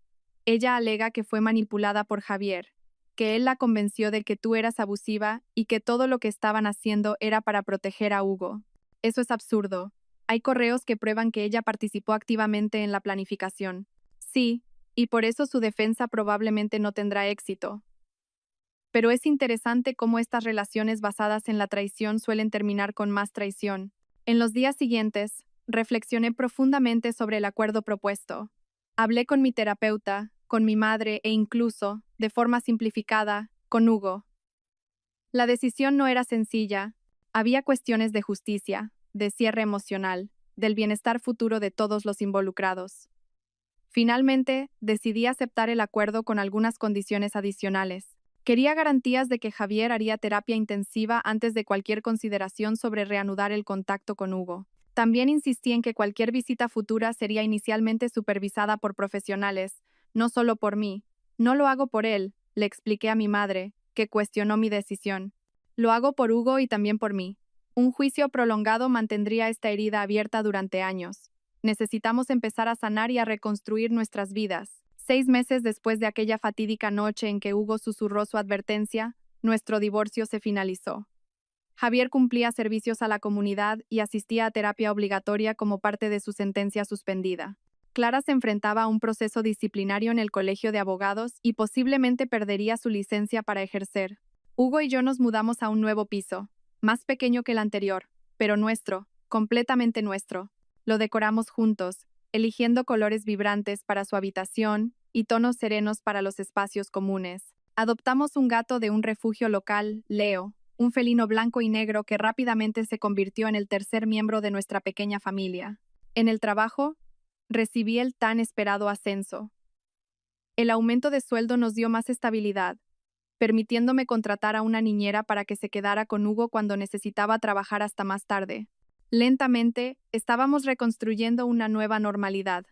Ella alega que fue manipulada por Javier, que él la convenció de que tú eras abusiva y que todo lo que estaban haciendo era para proteger a Hugo. Eso es absurdo. Hay correos que prueban que ella participó activamente en la planificación. Sí, y por eso su defensa probablemente no tendrá éxito. Pero es interesante cómo estas relaciones basadas en la traición suelen terminar con más traición. En los días siguientes, reflexioné profundamente sobre el acuerdo propuesto. Hablé con mi terapeuta, con mi madre e incluso, de forma simplificada, con Hugo. La decisión no era sencilla. Había cuestiones de justicia, de cierre emocional, del bienestar futuro de todos los involucrados. Finalmente, decidí aceptar el acuerdo con algunas condiciones adicionales. Quería garantías de que Javier haría terapia intensiva antes de cualquier consideración sobre reanudar el contacto con Hugo. También insistí en que cualquier visita futura sería inicialmente supervisada por profesionales, no solo por mí. No lo hago por él, le expliqué a mi madre, que cuestionó mi decisión. Lo hago por Hugo y también por mí. Un juicio prolongado mantendría esta herida abierta durante años. Necesitamos empezar a sanar y a reconstruir nuestras vidas. 6 meses después de aquella fatídica noche en que Hugo susurró su advertencia, nuestro divorcio se finalizó. Javier cumplía servicios a la comunidad y asistía a terapia obligatoria como parte de su sentencia suspendida. Clara se enfrentaba a un proceso disciplinario en el colegio de abogados y posiblemente perdería su licencia para ejercer. Hugo y yo nos mudamos a un nuevo piso, más pequeño que el anterior, pero nuestro, completamente nuestro. Lo decoramos juntos, eligiendo colores vibrantes para su habitación y tonos serenos para los espacios comunes. Adoptamos un gato de un refugio local, Leo, un felino blanco y negro que rápidamente se convirtió en el tercer miembro de nuestra pequeña familia. En el trabajo, recibí el tan esperado ascenso. El aumento de sueldo nos dio más estabilidad, permitiéndome contratar a una niñera para que se quedara con Hugo cuando necesitaba trabajar hasta más tarde. Lentamente, estábamos reconstruyendo una nueva normalidad.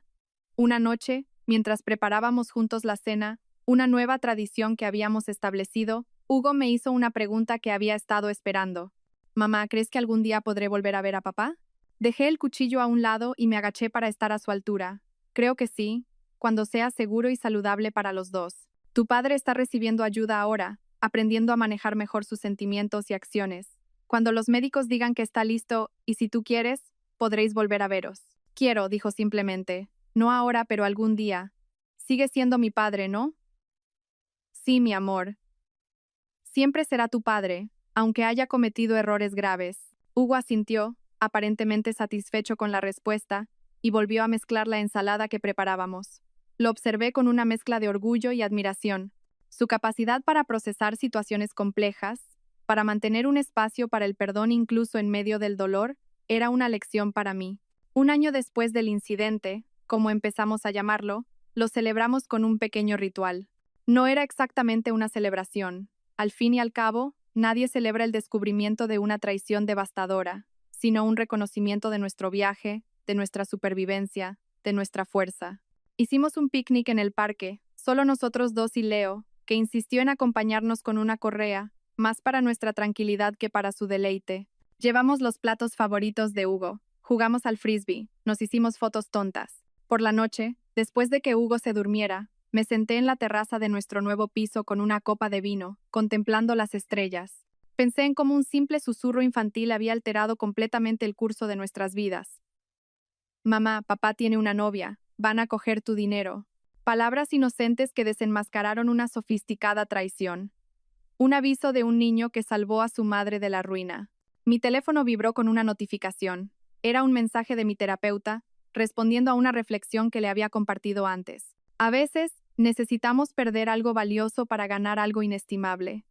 Una noche, mientras preparábamos juntos la cena, una nueva tradición que habíamos establecido, Hugo me hizo una pregunta que había estado esperando. Mamá, ¿crees que algún día podré volver a ver a papá? Dejé el cuchillo a un lado y me agaché para estar a su altura. Creo que sí, cuando sea seguro y saludable para los dos. Tu padre está recibiendo ayuda ahora, aprendiendo a manejar mejor sus sentimientos y acciones. Cuando los médicos digan que está listo, y si tú quieres, podréis volver a veros. Quiero, dijo simplemente. No ahora, pero algún día. Sigue siendo mi padre, ¿no? Sí, mi amor. Siempre será tu padre, aunque haya cometido errores graves. Hugo asintió, aparentemente satisfecho con la respuesta, y volvió a mezclar la ensalada que preparábamos. Lo observé con una mezcla de orgullo y admiración. Su capacidad para procesar situaciones complejas, para mantener un espacio para el perdón incluso en medio del dolor, era una lección para mí. Un año después del incidente, como empezamos a llamarlo, lo celebramos con un pequeño ritual. No era exactamente una celebración. Al fin y al cabo, nadie celebra el descubrimiento de una traición devastadora, sino un reconocimiento de nuestro viaje, de nuestra supervivencia, de nuestra fuerza. Hicimos un picnic en el parque, solo nosotros dos y Leo, que insistió en acompañarnos con una correa, más para nuestra tranquilidad que para su deleite. Llevamos los platos favoritos de Hugo, jugamos al frisbee, nos hicimos fotos tontas. Por la noche, después de que Hugo se durmiera, me senté en la terraza de nuestro nuevo piso con una copa de vino, contemplando las estrellas. Pensé en cómo un simple susurro infantil había alterado completamente el curso de nuestras vidas. Mamá, papá tiene una novia, van a coger tu dinero. Palabras inocentes que desenmascararon una sofisticada traición. Un aviso de un niño que salvó a su madre de la ruina. Mi teléfono vibró con una notificación. Era un mensaje de mi terapeuta, respondiendo a una reflexión que le había compartido antes. A veces, necesitamos perder algo valioso para ganar algo inestimable.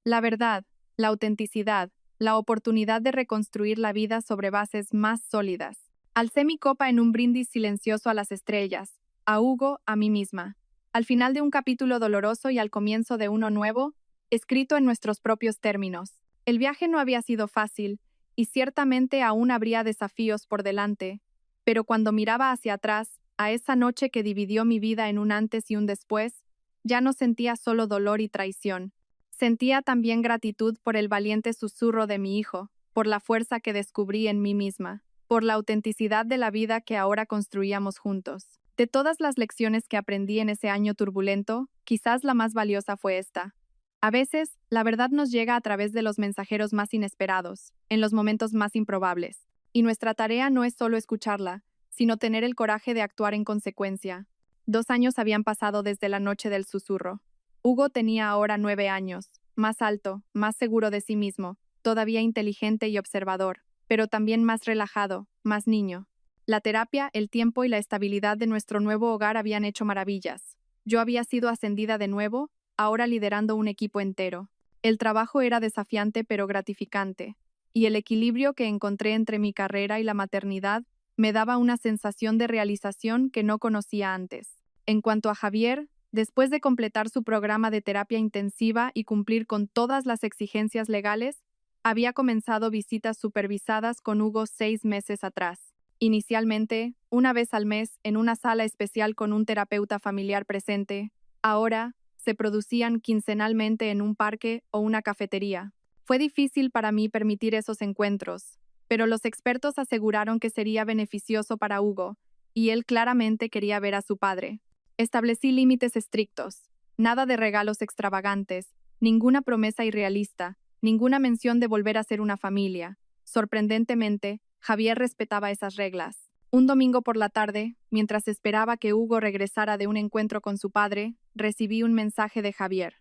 La verdad, la autenticidad, la oportunidad de reconstruir la vida sobre bases más sólidas. Alcé mi copa en un brindis silencioso a las estrellas, a Hugo, a mí misma. Al final de un capítulo doloroso y al comienzo de uno nuevo, escrito en nuestros propios términos. El viaje no había sido fácil, y ciertamente aún habría desafíos por delante, pero cuando miraba hacia atrás, a esa noche que dividió mi vida en un antes y un después, ya no sentía solo dolor y traición. Sentía también gratitud por el valiente susurro de mi hijo, por la fuerza que descubrí en mí misma, por la autenticidad de la vida que ahora construíamos juntos. De todas las lecciones que aprendí en ese año turbulento, quizás la más valiosa fue esta. A veces, la verdad nos llega a través de los mensajeros más inesperados, en los momentos más improbables, y nuestra tarea no es solo escucharla, sino tener el coraje de actuar en consecuencia. 2 años habían pasado desde la noche del susurro. Hugo tenía ahora 9 años, más alto, más seguro de sí mismo, todavía inteligente y observador, pero también más relajado, más niño. La terapia, el tiempo y la estabilidad de nuestro nuevo hogar habían hecho maravillas. Yo había sido ascendida de nuevo, ahora liderando un equipo entero. El trabajo era desafiante pero gratificante, y el equilibrio que encontré entre mi carrera y la maternidad me daba una sensación de realización que no conocía antes. En cuanto a Javier, después de completar su programa de terapia intensiva y cumplir con todas las exigencias legales, había comenzado visitas supervisadas con Hugo 6 meses atrás. Inicialmente, una vez al mes, en una sala especial con un terapeuta familiar presente, ahora se producían quincenalmente en un parque o una cafetería. Fue difícil para mí permitir esos encuentros, pero los expertos aseguraron que sería beneficioso para Hugo, y él claramente quería ver a su padre. Establecí límites estrictos, nada de regalos extravagantes, ninguna promesa irrealista, ninguna mención de volver a ser una familia. Sorprendentemente, Javier respetaba esas reglas. Un domingo por la tarde, mientras esperaba que Hugo regresara de un encuentro con su padre, recibí un mensaje de Javier.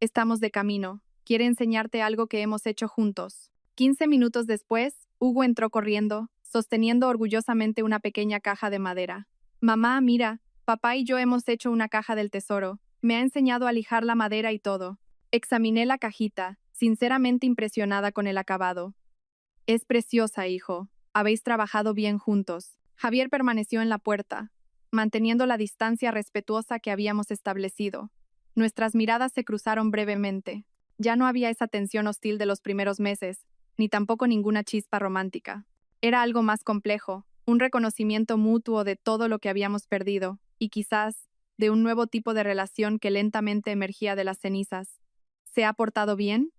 Estamos de camino. Quiere enseñarte algo que hemos hecho juntos. 15 minutos después, Hugo entró corriendo, sosteniendo orgullosamente una pequeña caja de madera. Mamá, mira, papá y yo hemos hecho una caja del tesoro. Me ha enseñado a lijar la madera y todo. Examiné la cajita, sinceramente impresionada con el acabado. Es preciosa, hijo. Habéis trabajado bien juntos. Javier permaneció en la puerta, manteniendo la distancia respetuosa que habíamos establecido. Nuestras miradas se cruzaron brevemente. Ya no había esa tensión hostil de los primeros meses, ni tampoco ninguna chispa romántica. Era algo más complejo, un reconocimiento mutuo de todo lo que habíamos perdido, y quizás, de un nuevo tipo de relación que lentamente emergía de las cenizas. ¿Se ha portado bien?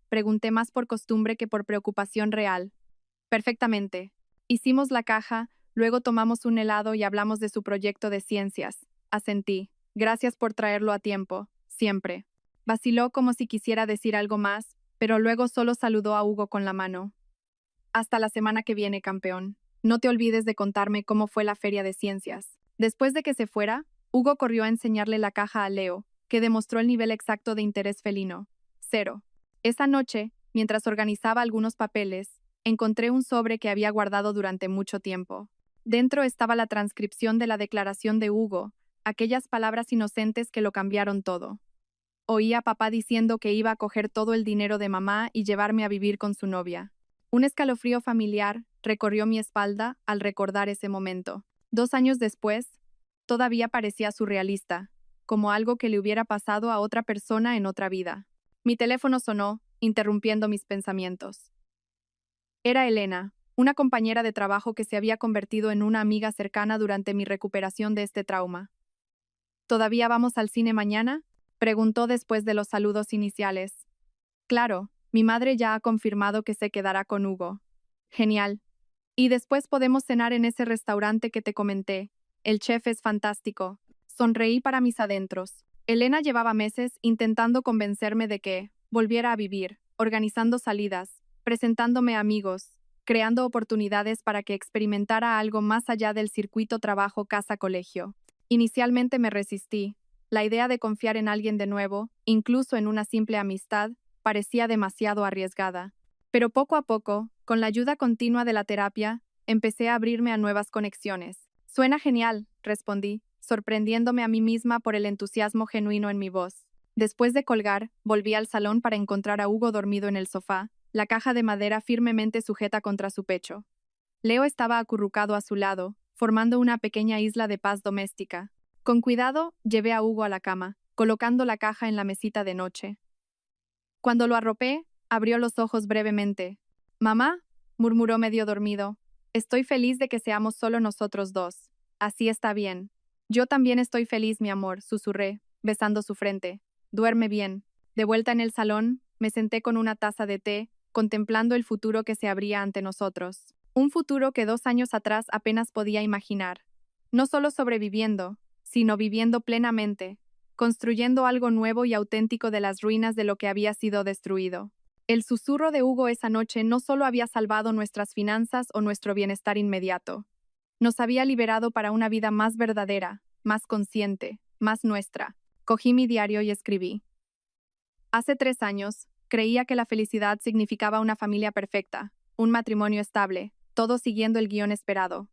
Pregunté más por costumbre que por preocupación real. Perfectamente. Hicimos la caja, luego tomamos un helado y hablamos de su proyecto de ciencias. Asentí. Gracias por traerlo a tiempo, siempre. Vaciló como si quisiera decir algo más, pero luego solo saludó a Hugo con la mano. Hasta la semana que viene, campeón. No te olvides de contarme cómo fue la feria de ciencias. Después de que se fuera, Hugo corrió a enseñarle la caja a Leo, que demostró el nivel exacto de interés felino. 0. Esa noche, mientras organizaba algunos papeles, encontré un sobre que había guardado durante mucho tiempo. Dentro estaba la transcripción de la declaración de Hugo, aquellas palabras inocentes que lo cambiaron todo. Oí a papá diciendo que iba a coger todo el dinero de mamá y llevarme a vivir con su novia. Un escalofrío familiar recorrió mi espalda al recordar ese momento. 2 años después, todavía parecía surrealista, como algo que le hubiera pasado a otra persona en otra vida. Mi teléfono sonó, interrumpiendo mis pensamientos. Era Elena, una compañera de trabajo que se había convertido en una amiga cercana durante mi recuperación de este trauma. ¿Todavía vamos al cine mañana?, preguntó después de los saludos iniciales. Claro, mi madre ya ha confirmado que se quedará con Hugo. Genial. Y después podemos cenar en ese restaurante que te comenté. El chef es fantástico. Sonreí para mis adentros. Elena llevaba meses intentando convencerme de que volviera a vivir, organizando salidas, presentándome a amigos, creando oportunidades para que experimentara algo más allá del circuito trabajo-casa-colegio. Inicialmente me resistí. La idea de confiar en alguien de nuevo, incluso en una simple amistad, parecía demasiado arriesgada. Pero poco a poco, con la ayuda continua de la terapia, empecé a abrirme a nuevas conexiones. Suena genial, respondí, sorprendiéndome a mí misma por el entusiasmo genuino en mi voz. Después de colgar, volví al salón para encontrar a Hugo dormido en el sofá, la caja de madera firmemente sujeta contra su pecho. Leo estaba acurrucado a su lado, formando una pequeña isla de paz doméstica. Con cuidado, llevé a Hugo a la cama, colocando la caja en la mesita de noche. Cuando lo arropé, abrió los ojos brevemente. «Mamá», murmuró medio dormido, «estoy feliz de que seamos solo nosotros dos. Así está bien». «Yo también estoy feliz, mi amor», susurré, besando su frente. «Duerme bien». De vuelta en el salón, me senté con una taza de té, contemplando el futuro que se abría ante nosotros. Un futuro que 2 años atrás apenas podía imaginar. No solo sobreviviendo, sino viviendo plenamente, construyendo algo nuevo y auténtico de las ruinas de lo que había sido destruido. El susurro de Hugo esa noche no solo había salvado nuestras finanzas o nuestro bienestar inmediato, nos había liberado para una vida más verdadera, más consciente, más nuestra. Cogí mi diario y escribí. Hace 3 años, creía que la felicidad significaba una familia perfecta, un matrimonio estable, todo siguiendo el guión esperado.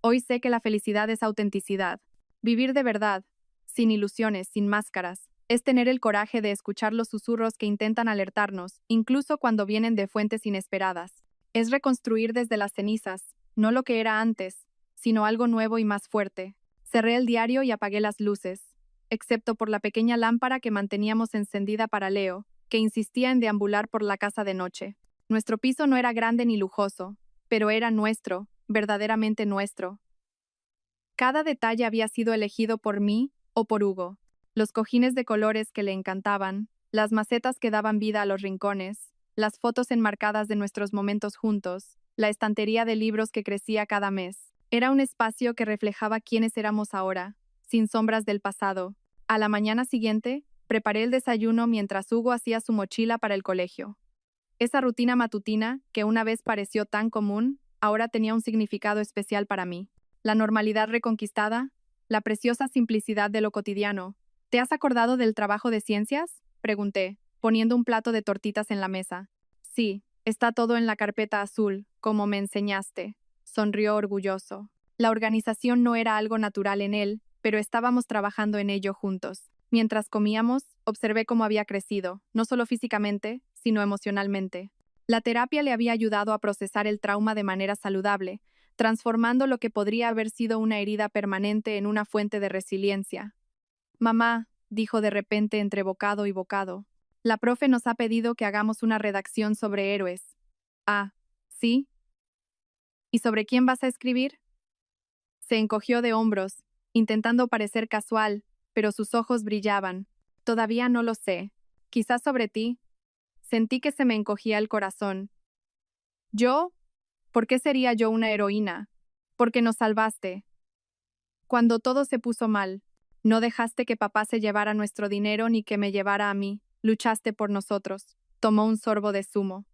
Hoy sé que la felicidad es autenticidad, vivir de verdad, sin ilusiones, sin máscaras, es tener el coraje de escuchar los susurros que intentan alertarnos, incluso cuando vienen de fuentes inesperadas. Es reconstruir desde las cenizas, no lo que era antes, sino algo nuevo y más fuerte. Cerré el diario y apagué las luces, excepto por la pequeña lámpara que manteníamos encendida para Leo, que insistía en deambular por la casa de noche. Nuestro piso no era grande ni lujoso, pero era nuestro, verdaderamente nuestro. Cada detalle había sido elegido por mí o por Hugo. Los cojines de colores que le encantaban, las macetas que daban vida a los rincones, las fotos enmarcadas de nuestros momentos juntos, la estantería de libros que crecía cada mes. Era un espacio que reflejaba quiénes éramos ahora, sin sombras del pasado. A la mañana siguiente, preparé el desayuno mientras Hugo hacía su mochila para el colegio. Esa rutina matutina, que una vez pareció tan común, ahora tenía un significado especial para mí. La normalidad reconquistada, la preciosa simplicidad de lo cotidiano. ¿Te has acordado del trabajo de ciencias?, pregunté, poniendo un plato de tortitas en la mesa. Sí, está todo en la carpeta azul, como me enseñaste, sonrió orgulloso. La organización no era algo natural en él, pero estábamos trabajando en ello juntos. Mientras comíamos, observé cómo había crecido, no solo físicamente, sino emocionalmente. La terapia le había ayudado a procesar el trauma de manera saludable, transformando lo que podría haber sido una herida permanente en una fuente de resiliencia. «Mamá», dijo de repente entre bocado y bocado, «la profe nos ha pedido que hagamos una redacción sobre héroes». «Ah, ¿sí? ¿Y sobre quién vas a escribir?». Se encogió de hombros, intentando parecer casual, pero sus ojos brillaban. «Todavía no lo sé. Quizás sobre ti». Sentí que se me encogía el corazón. «¿Yo? ¿Por qué sería yo una heroína? Porque nos salvaste. Cuando todo se puso mal, no dejaste que papá se llevara nuestro dinero ni que me llevara a mí. Luchaste por nosotros». Tomó un sorbo de zumo.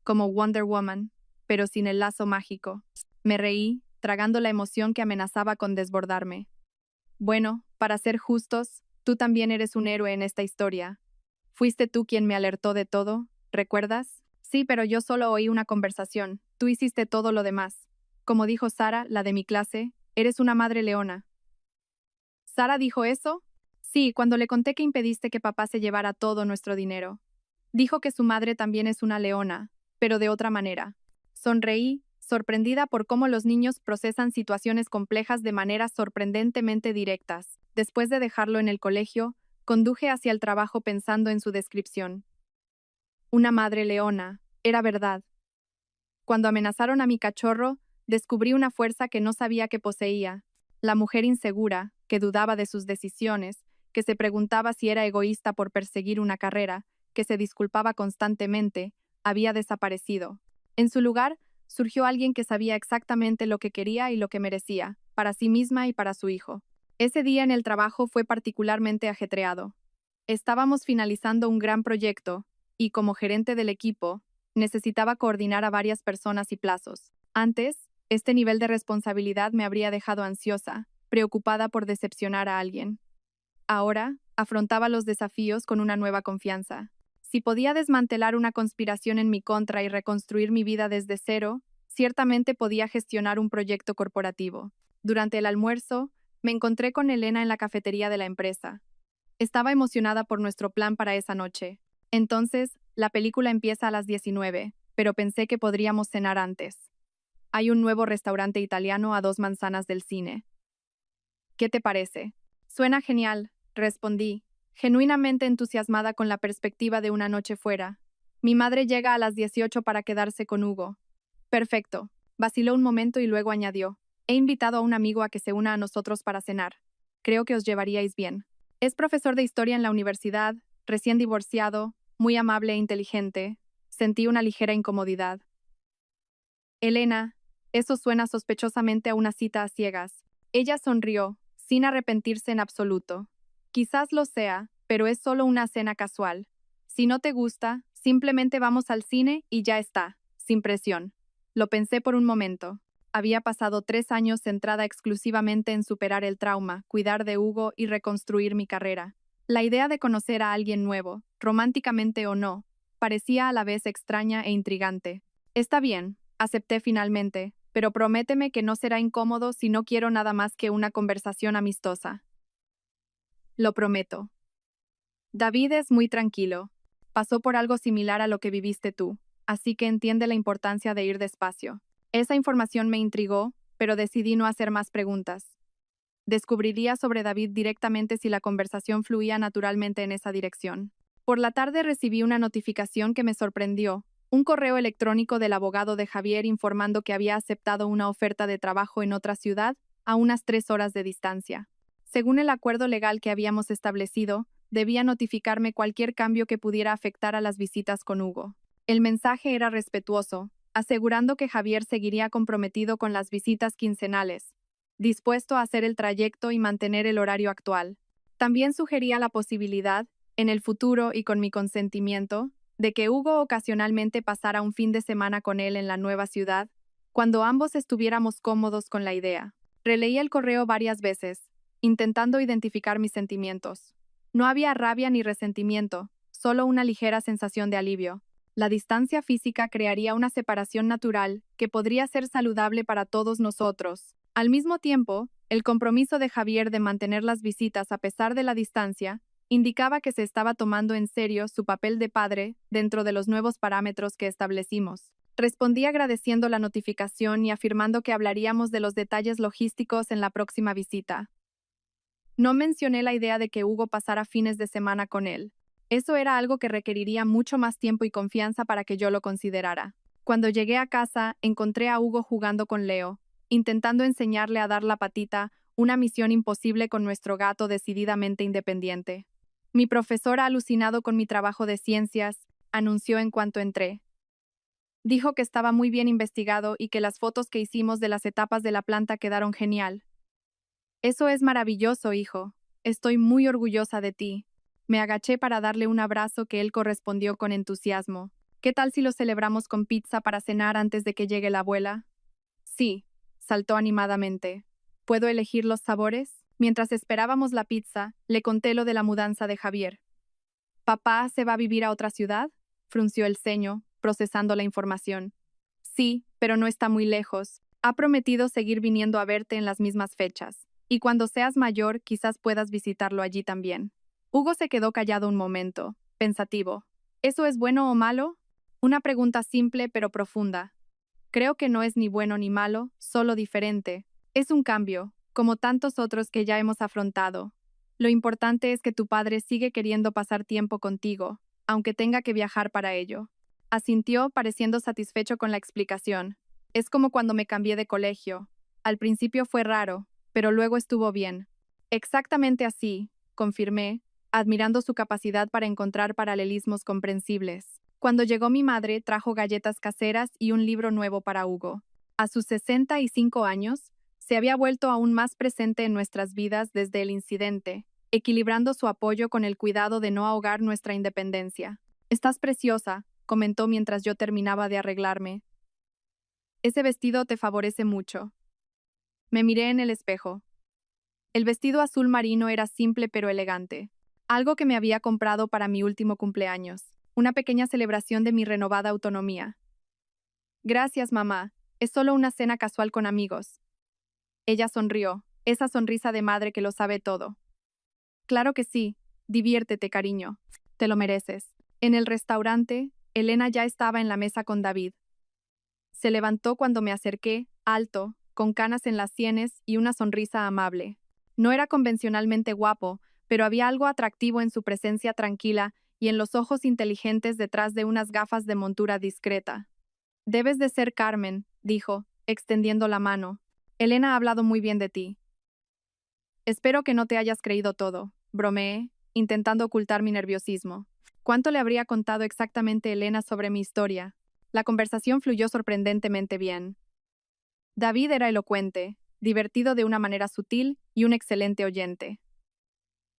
Como Wonder Woman, pero sin el lazo mágico. Me reí, tragando la emoción que amenazaba con desbordarme. «Bueno, para ser justos, tú también eres un héroe en esta historia. Fuiste tú quien me alertó de todo, ¿recuerdas?». «Sí, pero yo solo oí una conversación. Tú hiciste todo lo demás». Como dijo Sara, la de mi clase, eres una madre leona. ¿Sara dijo eso? Sí, cuando le conté que impediste que papá se llevara todo nuestro dinero. Dijo que su madre también es una leona, pero de otra manera. Sonreí, sorprendida por cómo los niños procesan situaciones complejas de maneras sorprendentemente directas. Después de dejarlo en el colegio, conduje hacia el trabajo pensando en su descripción. Una madre leona, era verdad. Cuando amenazaron a mi cachorro, descubrí una fuerza que no sabía que poseía. La mujer insegura, que dudaba de sus decisiones, que se preguntaba si era egoísta por perseguir una carrera, que se disculpaba constantemente, había desaparecido. En su lugar, surgió alguien que sabía exactamente lo que quería y lo que merecía, para sí misma y para su hijo. Ese día en el trabajo fue particularmente ajetreado. Estábamos finalizando un gran proyecto, y como gerente del equipo, necesitaba coordinar a varias personas y plazos. Antes, este nivel de responsabilidad me habría dejado ansiosa, preocupada por decepcionar a alguien. Ahora, afrontaba los desafíos con una nueva confianza. Si podía desmantelar una conspiración en mi contra y reconstruir mi vida desde cero, ciertamente podía gestionar un proyecto corporativo. Durante el almuerzo, me encontré con Elena en la cafetería de la empresa. Estaba emocionada por nuestro plan para esa noche. Entonces, la película empieza a las 19, pero pensé que podríamos cenar antes. Hay un nuevo restaurante italiano a 2 manzanas del cine. ¿Qué te parece? Suena genial, respondí, genuinamente entusiasmada con la perspectiva de una noche fuera. Mi madre llega a las 18 para quedarse con Hugo. Perfecto. Vaciló un momento y luego añadió. He invitado a un amigo a que se una a nosotros para cenar. Creo que os llevaríais bien. Es profesor de historia en la universidad, recién divorciado, muy amable e inteligente. Sentí una ligera incomodidad. Elena, eso suena sospechosamente a una cita a ciegas. Ella sonrió, sin arrepentirse en absoluto. Quizás lo sea, pero es solo una cena casual. Si no te gusta, simplemente vamos al cine y ya está, sin presión. Lo pensé por un momento. Había pasado 3 años centrada exclusivamente en superar el trauma, cuidar de Hugo y reconstruir mi carrera. La idea de conocer a alguien nuevo, románticamente o no, parecía a la vez extraña e intrigante. Está bien, acepté finalmente, pero prométeme que no será incómodo si no quiero nada más que una conversación amistosa. Lo prometo. David es muy tranquilo. Pasó por algo similar a lo que viviste tú, así que entiende la importancia de ir despacio. Esa información me intrigó, pero decidí no hacer más preguntas. Descubriría sobre David directamente si la conversación fluía naturalmente en esa dirección. Por la tarde recibí una notificación que me sorprendió, un correo electrónico del abogado de Javier informando que había aceptado una oferta de trabajo en otra ciudad, a unas 3 horas de distancia. Según el acuerdo legal que habíamos establecido, debía notificarme cualquier cambio que pudiera afectar a las visitas con Hugo. El mensaje era respetuoso, asegurando que Javier seguiría comprometido con las visitas quincenales, dispuesto a hacer el trayecto y mantener el horario actual. También sugería la posibilidad, en el futuro y con mi consentimiento, de que Hugo ocasionalmente pasara un fin de semana con él en la nueva ciudad, cuando ambos estuviéramos cómodos con la idea. Releí el correo varias veces, intentando identificar mis sentimientos. No había rabia ni resentimiento, solo una ligera sensación de alivio. La distancia física crearía una separación natural que podría ser saludable para todos nosotros. Al mismo tiempo, el compromiso de Javier de mantener las visitas a pesar de la distancia indicaba que se estaba tomando en serio su papel de padre dentro de los nuevos parámetros que establecimos. Respondí agradeciendo la notificación y afirmando que hablaríamos de los detalles logísticos en la próxima visita. No mencioné la idea de que Hugo pasara fines de semana con él. Eso era algo que requeriría mucho más tiempo y confianza para que yo lo considerara. Cuando llegué a casa, encontré a Hugo jugando con Leo, intentando enseñarle a dar la patita, una misión imposible con nuestro gato decididamente independiente. Mi profesor ha alucinado con mi trabajo de ciencias, anunció en cuanto entré. Dijo que estaba muy bien investigado y que las fotos que hicimos de las etapas de la planta quedaron genial. Eso es maravilloso, hijo. Estoy muy orgullosa de ti. Me agaché para darle un abrazo que él correspondió con entusiasmo. ¿Qué tal si lo celebramos con pizza para cenar antes de que llegue la abuela? Sí, saltó animadamente. ¿Puedo elegir los sabores? Mientras esperábamos la pizza, le conté lo de la mudanza de Javier. ¿Papá se va a vivir a otra ciudad? Frunció el ceño, procesando la información. Sí, pero no está muy lejos. Ha prometido seguir viniendo a verte en las mismas fechas. Y cuando seas mayor, quizás puedas visitarlo allí también. Hugo se quedó callado un momento, pensativo. ¿Eso es bueno o malo? Una pregunta simple pero profunda. Creo que no es ni bueno ni malo, solo diferente. Es un cambio, como tantos otros que ya hemos afrontado. Lo importante es que tu padre sigue queriendo pasar tiempo contigo, aunque tenga que viajar para ello. Asintió, pareciendo satisfecho con la explicación. Es como cuando me cambié de colegio. Al principio fue raro, pero luego estuvo bien. Exactamente así, confirmé, admirando su capacidad para encontrar paralelismos comprensibles. Cuando llegó mi madre, trajo galletas caseras y un libro nuevo para Hugo. A sus 65 años, se había vuelto aún más presente en nuestras vidas desde el incidente, equilibrando su apoyo con el cuidado de no ahogar nuestra independencia. Estás preciosa, comentó mientras yo terminaba de arreglarme. Ese vestido te favorece mucho. Me miré en el espejo. El vestido azul marino era simple pero elegante, algo que me había comprado para mi último cumpleaños, una pequeña celebración de mi renovada autonomía. Gracias, mamá. Es solo una cena casual con amigos. Ella sonrió, esa sonrisa de madre que lo sabe todo. Claro que sí. Diviértete, cariño. Te lo mereces. En el restaurante, Elena ya estaba en la mesa con David. Se levantó cuando me acerqué, alto, con canas en las sienes y una sonrisa amable. No era convencionalmente guapo, pero había algo atractivo en su presencia tranquila y en los ojos inteligentes detrás de unas gafas de montura discreta. Debes de ser Carmen, dijo, extendiendo la mano. Elena ha hablado muy bien de ti. Espero que no te hayas creído todo, bromeé, intentando ocultar mi nerviosismo. ¿Cuánto le habría contado exactamente Elena sobre mi historia? La conversación fluyó sorprendentemente bien. David era elocuente, divertido de una manera sutil y un excelente oyente.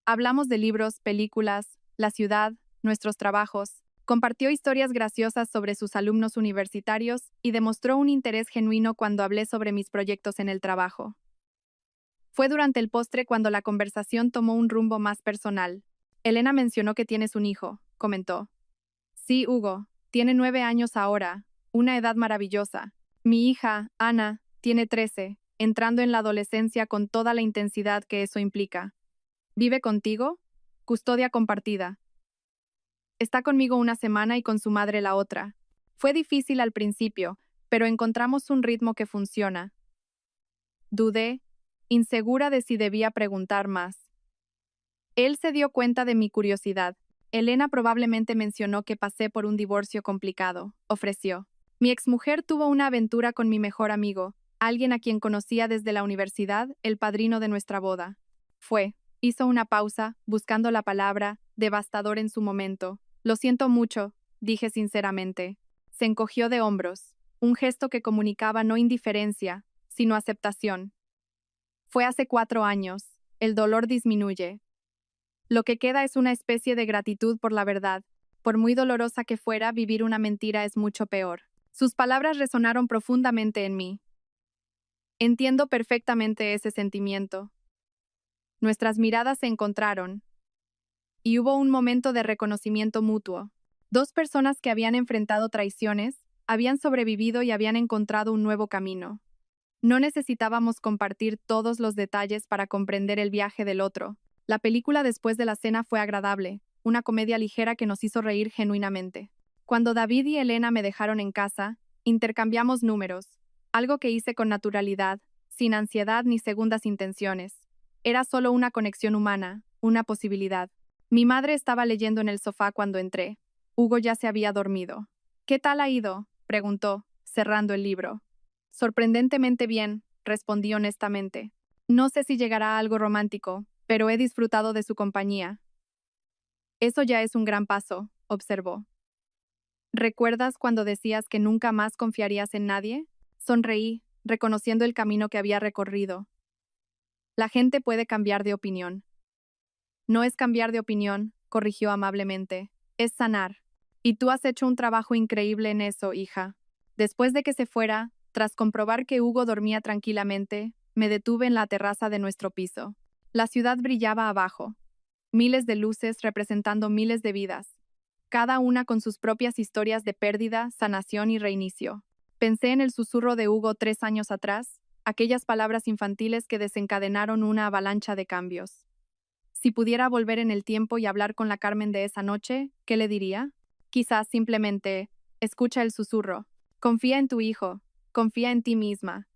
Hablamos de libros, películas, la ciudad, nuestros trabajos. Compartió historias graciosas sobre sus alumnos universitarios y demostró un interés genuino cuando hablé sobre mis proyectos en el trabajo. Fue durante el postre cuando la conversación tomó un rumbo más personal. Elena mencionó que tienes un hijo, comentó. Sí, Hugo, tiene 9 años ahora, una edad maravillosa. Mi hija, Ana, tiene 13, entrando en la adolescencia con toda la intensidad que eso implica. ¿Vive contigo? Custodia compartida. Está conmigo una semana y con su madre la otra. Fue difícil al principio, pero encontramos un ritmo que funciona. Dudé, insegura de si debía preguntar más. Él se dio cuenta de mi curiosidad. Elena probablemente mencionó que pasé por un divorcio complicado, ofreció. Mi exmujer tuvo una aventura con mi mejor amigo, alguien a quien conocía desde la universidad, el padrino de nuestra boda. Hizo una pausa, buscando la palabra, devastador en su momento. Lo siento mucho, dije sinceramente. Se encogió de hombros, un gesto que comunicaba no indiferencia, sino aceptación. Fue hace 4 años. El dolor disminuye. Lo que queda es una especie de gratitud por la verdad. Por muy dolorosa que fuera, vivir una mentira es mucho peor. Sus palabras resonaron profundamente en mí. Entiendo perfectamente ese sentimiento. Nuestras miradas se encontraron, y hubo un momento de reconocimiento mutuo. Dos personas que habían enfrentado traiciones, habían sobrevivido y habían encontrado un nuevo camino. No necesitábamos compartir todos los detalles para comprender el viaje del otro. La película después de la cena fue agradable, una comedia ligera que nos hizo reír genuinamente. Cuando David y Elena me dejaron en casa, intercambiamos números, algo que hice con naturalidad, sin ansiedad ni segundas intenciones. Era solo una conexión humana, una posibilidad. Mi madre estaba leyendo en el sofá cuando entré. Hugo ya se había dormido. ¿Qué tal ha ido?, preguntó, cerrando el libro. Sorprendentemente bien, respondí honestamente. No sé si llegará a algo romántico, pero he disfrutado de su compañía. Eso ya es un gran paso, observó. ¿Recuerdas cuando decías que nunca más confiarías en nadie? Sonreí, reconociendo el camino que había recorrido. La gente puede cambiar de opinión. No es cambiar de opinión, corrigió amablemente, es sanar. Y tú has hecho un trabajo increíble en eso, hija. Después de que se fuera, tras comprobar que Hugo dormía tranquilamente, me detuve en la terraza de nuestro piso. La ciudad brillaba abajo. Miles de luces representando miles de vidas, cada una con sus propias historias de pérdida, sanación y reinicio. Pensé en el susurro de Hugo 3 años atrás, aquellas palabras infantiles que desencadenaron una avalancha de cambios. Si pudiera volver en el tiempo y hablar con la Carmen de esa noche, ¿qué le diría? Quizás simplemente, escucha el susurro, confía en tu hijo, confía en ti misma.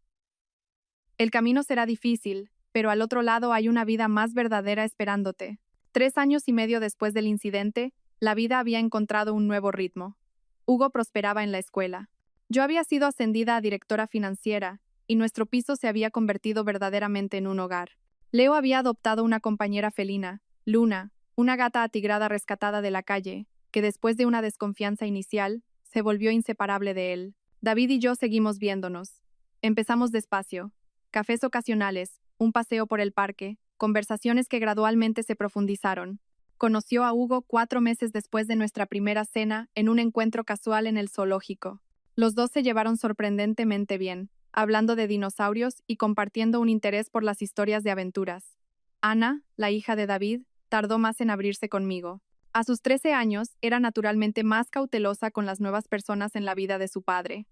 El camino será difícil, pero al otro lado hay una vida más verdadera esperándote. 3 años y medio después del incidente, la vida había encontrado un nuevo ritmo. Hugo prosperaba en la escuela. Yo había sido ascendida a directora financiera, y nuestro piso se había convertido verdaderamente en un hogar. Leo había adoptado una compañera felina, Luna, una gata atigrada rescatada de la calle, que después de una desconfianza inicial, se volvió inseparable de él. David y yo seguimos viéndonos. Empezamos despacio. Cafés ocasionales, un paseo por el parque, conversaciones que gradualmente se profundizaron. Conoció a Hugo 4 meses después de nuestra primera cena en un encuentro casual en el zoológico. Los dos se llevaron sorprendentemente bien, hablando de dinosaurios y compartiendo un interés por las historias de aventuras. Ana, la hija de David, tardó más en abrirse conmigo. A sus 13 años, era naturalmente más cautelosa con las nuevas personas en la vida de su padre.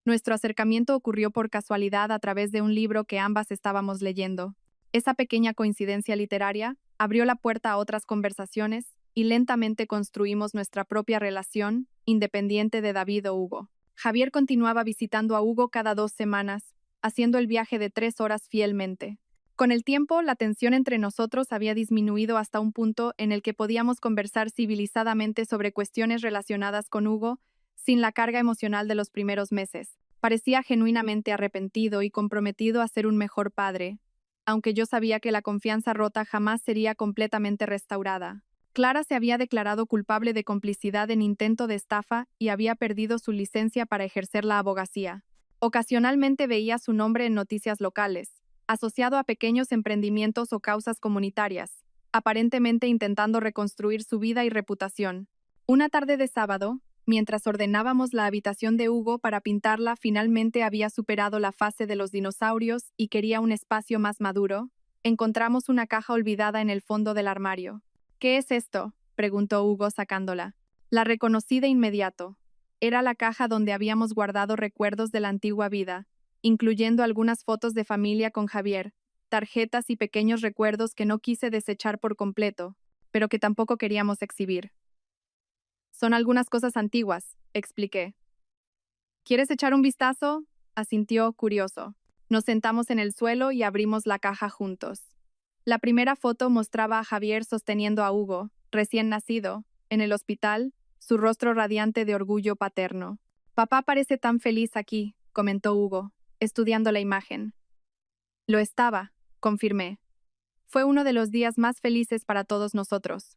Nuestro acercamiento ocurrió por casualidad a través de un libro que ambas estábamos leyendo. Esa pequeña coincidencia literaria abrió la puerta a otras conversaciones y lentamente construimos nuestra propia relación, independiente de David o Hugo. Javier continuaba visitando a Hugo cada 2 semanas, haciendo el viaje de 3 horas fielmente. Con el tiempo, la tensión entre nosotros había disminuido hasta un punto en el que podíamos conversar civilizadamente sobre cuestiones relacionadas con Hugo, sin la carga emocional de los primeros meses. Parecía genuinamente arrepentido y comprometido a ser un mejor padre, aunque yo sabía que la confianza rota jamás sería completamente restaurada. Clara se había declarado culpable de complicidad en intento de estafa y había perdido su licencia para ejercer la abogacía. Ocasionalmente veía su nombre en noticias locales, asociado a pequeños emprendimientos o causas comunitarias, aparentemente intentando reconstruir su vida y reputación. Una tarde de sábado, mientras ordenábamos la habitación de Hugo para pintarla, finalmente había superado la fase de los dinosaurios y quería un espacio más maduro, encontramos una caja olvidada en el fondo del armario. ¿Qué es esto?, preguntó Hugo sacándola. La reconocí de inmediato. Era la caja donde habíamos guardado recuerdos de la antigua vida, incluyendo algunas fotos de familia con Javier, tarjetas y pequeños recuerdos que no quise desechar por completo, pero que tampoco queríamos exhibir. Son algunas cosas antiguas, expliqué. ¿Quieres echar un vistazo?, asintió, curioso. Nos sentamos en el suelo y abrimos la caja juntos. La primera foto mostraba a Javier sosteniendo a Hugo, recién nacido, en el hospital, su rostro radiante de orgullo paterno. Papá parece tan feliz aquí, comentó Hugo, estudiando la imagen. Lo estaba, confirmé. Fue uno de los días más felices para todos nosotros.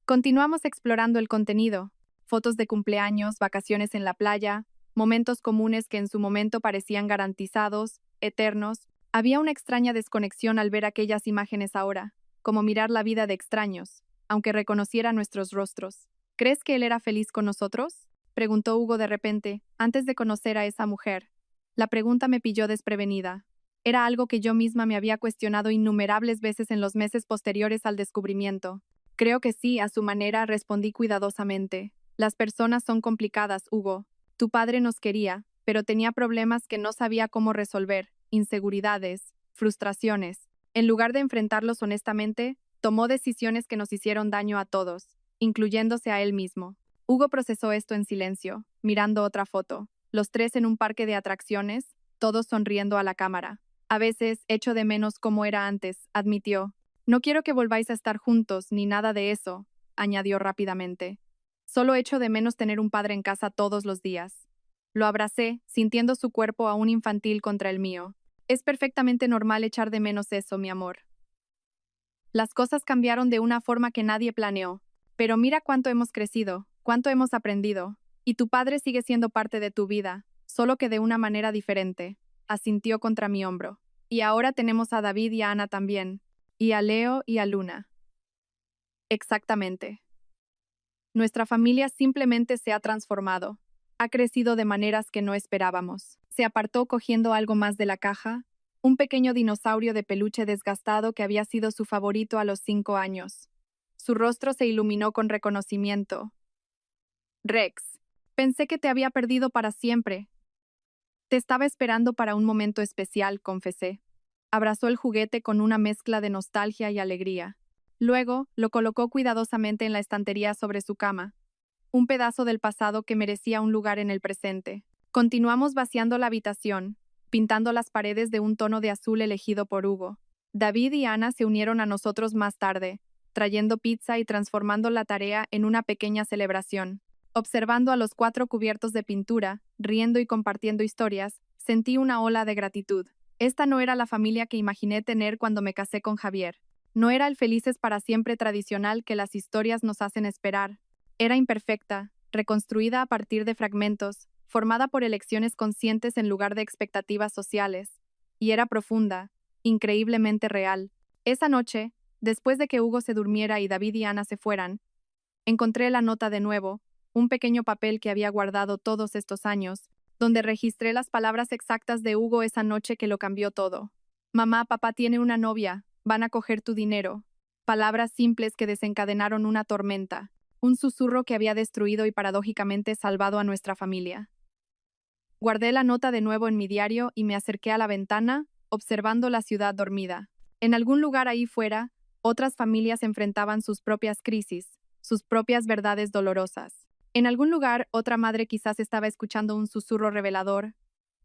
Continuamos explorando el contenido, fotos de cumpleaños, vacaciones en la playa, momentos comunes que en su momento parecían garantizados, eternos. Había una extraña desconexión al ver aquellas imágenes ahora, como mirar la vida de extraños, aunque reconociera nuestros rostros. ¿Crees que él era feliz con nosotros?, preguntó Hugo de repente, antes de conocer a esa mujer. La pregunta me pilló desprevenida. Era algo que yo misma me había cuestionado innumerables veces en los meses posteriores al descubrimiento. Creo que sí, a su manera, respondí cuidadosamente. Las personas son complicadas, Hugo. Tu padre nos quería, pero tenía problemas que no sabía cómo resolver, inseguridades, frustraciones. En lugar de enfrentarlos honestamente, tomó decisiones que nos hicieron daño a todos, incluyéndose a él mismo. Hugo procesó esto en silencio, mirando otra foto. Los tres en un parque de atracciones, todos sonriendo a la cámara. A veces echo de menos cómo era antes, admitió. No quiero que volváis a estar juntos, ni nada de eso, añadió rápidamente. Solo echo de menos tener un padre en casa todos los días. Lo abracé, sintiendo su cuerpo aún infantil contra el mío. Es perfectamente normal echar de menos eso, mi amor. Las cosas cambiaron de una forma que nadie planeó, pero mira cuánto hemos crecido, cuánto hemos aprendido, y tu padre sigue siendo parte de tu vida, solo que de una manera diferente, asintió contra mi hombro. Y ahora tenemos a David y a Ana también. Y a Leo y a Luna. Exactamente. Nuestra familia simplemente se ha transformado. Ha crecido de maneras que no esperábamos. Se apartó cogiendo algo más de la caja, un pequeño dinosaurio de peluche desgastado que había sido su favorito a los 5 años. Su rostro se iluminó con reconocimiento. Rex, pensé que te había perdido para siempre, Te estaba esperando para un momento especial, confesé. Abrazó el juguete con una mezcla de nostalgia y alegría. Luego, lo colocó cuidadosamente en la estantería sobre su cama. Un pedazo del pasado que merecía un lugar en el presente. Continuamos vaciando la habitación, pintando las paredes de un tono de azul elegido por Hugo. David y Ana se unieron a nosotros más tarde, trayendo pizza y transformando la tarea en una pequeña celebración. Observando a los 4 cubiertos de pintura, riendo y compartiendo historias, sentí una ola de gratitud. Esta no era la familia que imaginé tener cuando me casé con Javier. No era el felices para siempre tradicional que las historias nos hacen esperar. Era imperfecta, reconstruida a partir de fragmentos, formada por elecciones conscientes en lugar de expectativas sociales. Y era profunda, increíblemente real. Esa noche, después de que Hugo se durmiera y David y Ana se fueran, encontré la nota de nuevo, un pequeño papel que había guardado todos estos años, donde registré las palabras exactas de Hugo esa noche que lo cambió todo. Mamá, papá tiene una novia, van a coger tu dinero. Palabras simples que desencadenaron una tormenta, un susurro que había destruido y paradójicamente salvado a nuestra familia. Guardé la nota de nuevo en mi diario y me acerqué a la ventana, observando la ciudad dormida. En algún lugar ahí fuera, otras familias enfrentaban sus propias crisis, sus propias verdades dolorosas. En algún lugar, otra madre quizás estaba escuchando un susurro revelador,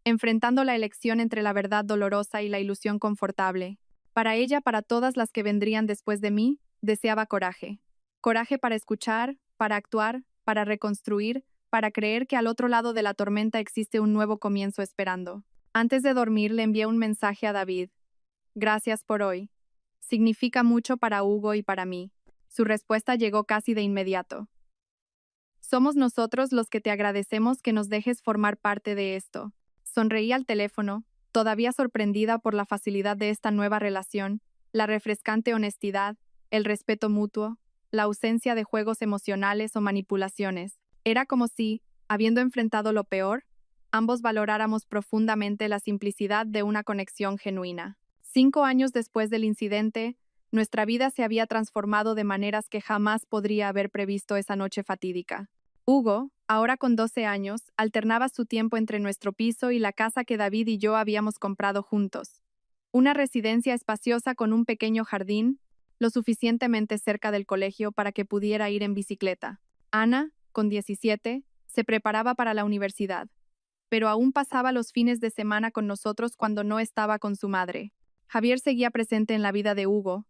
enfrentando la elección entre la verdad dolorosa y la ilusión confortable. Para ella, para todas las que vendrían después de mí, deseaba coraje. Coraje para escuchar, para actuar, para reconstruir, para creer que al otro lado de la tormenta existe un nuevo comienzo esperando. Antes de dormir le envié un mensaje a David. Gracias por hoy. Significa mucho para Hugo y para mí. Su respuesta llegó casi de inmediato. Somos nosotros los que te agradecemos que nos dejes formar parte de esto. Sonreí al teléfono, todavía sorprendida por la facilidad de esta nueva relación, la refrescante honestidad, el respeto mutuo, la ausencia de juegos emocionales o manipulaciones. Era como si, habiendo enfrentado lo peor, ambos valoráramos profundamente la simplicidad de una conexión genuina. 5 años después del incidente, nuestra vida se había transformado de maneras que jamás podría haber previsto esa noche fatídica. Hugo, ahora con 12 años, alternaba su tiempo entre nuestro piso y la casa que David y yo habíamos comprado juntos. Una residencia espaciosa con un pequeño jardín, lo suficientemente cerca del colegio para que pudiera ir en bicicleta. Ana, con 17, se preparaba para la universidad, pero aún pasaba los fines de semana con nosotros cuando no estaba con su madre. Javier seguía presente en la vida de Hugo,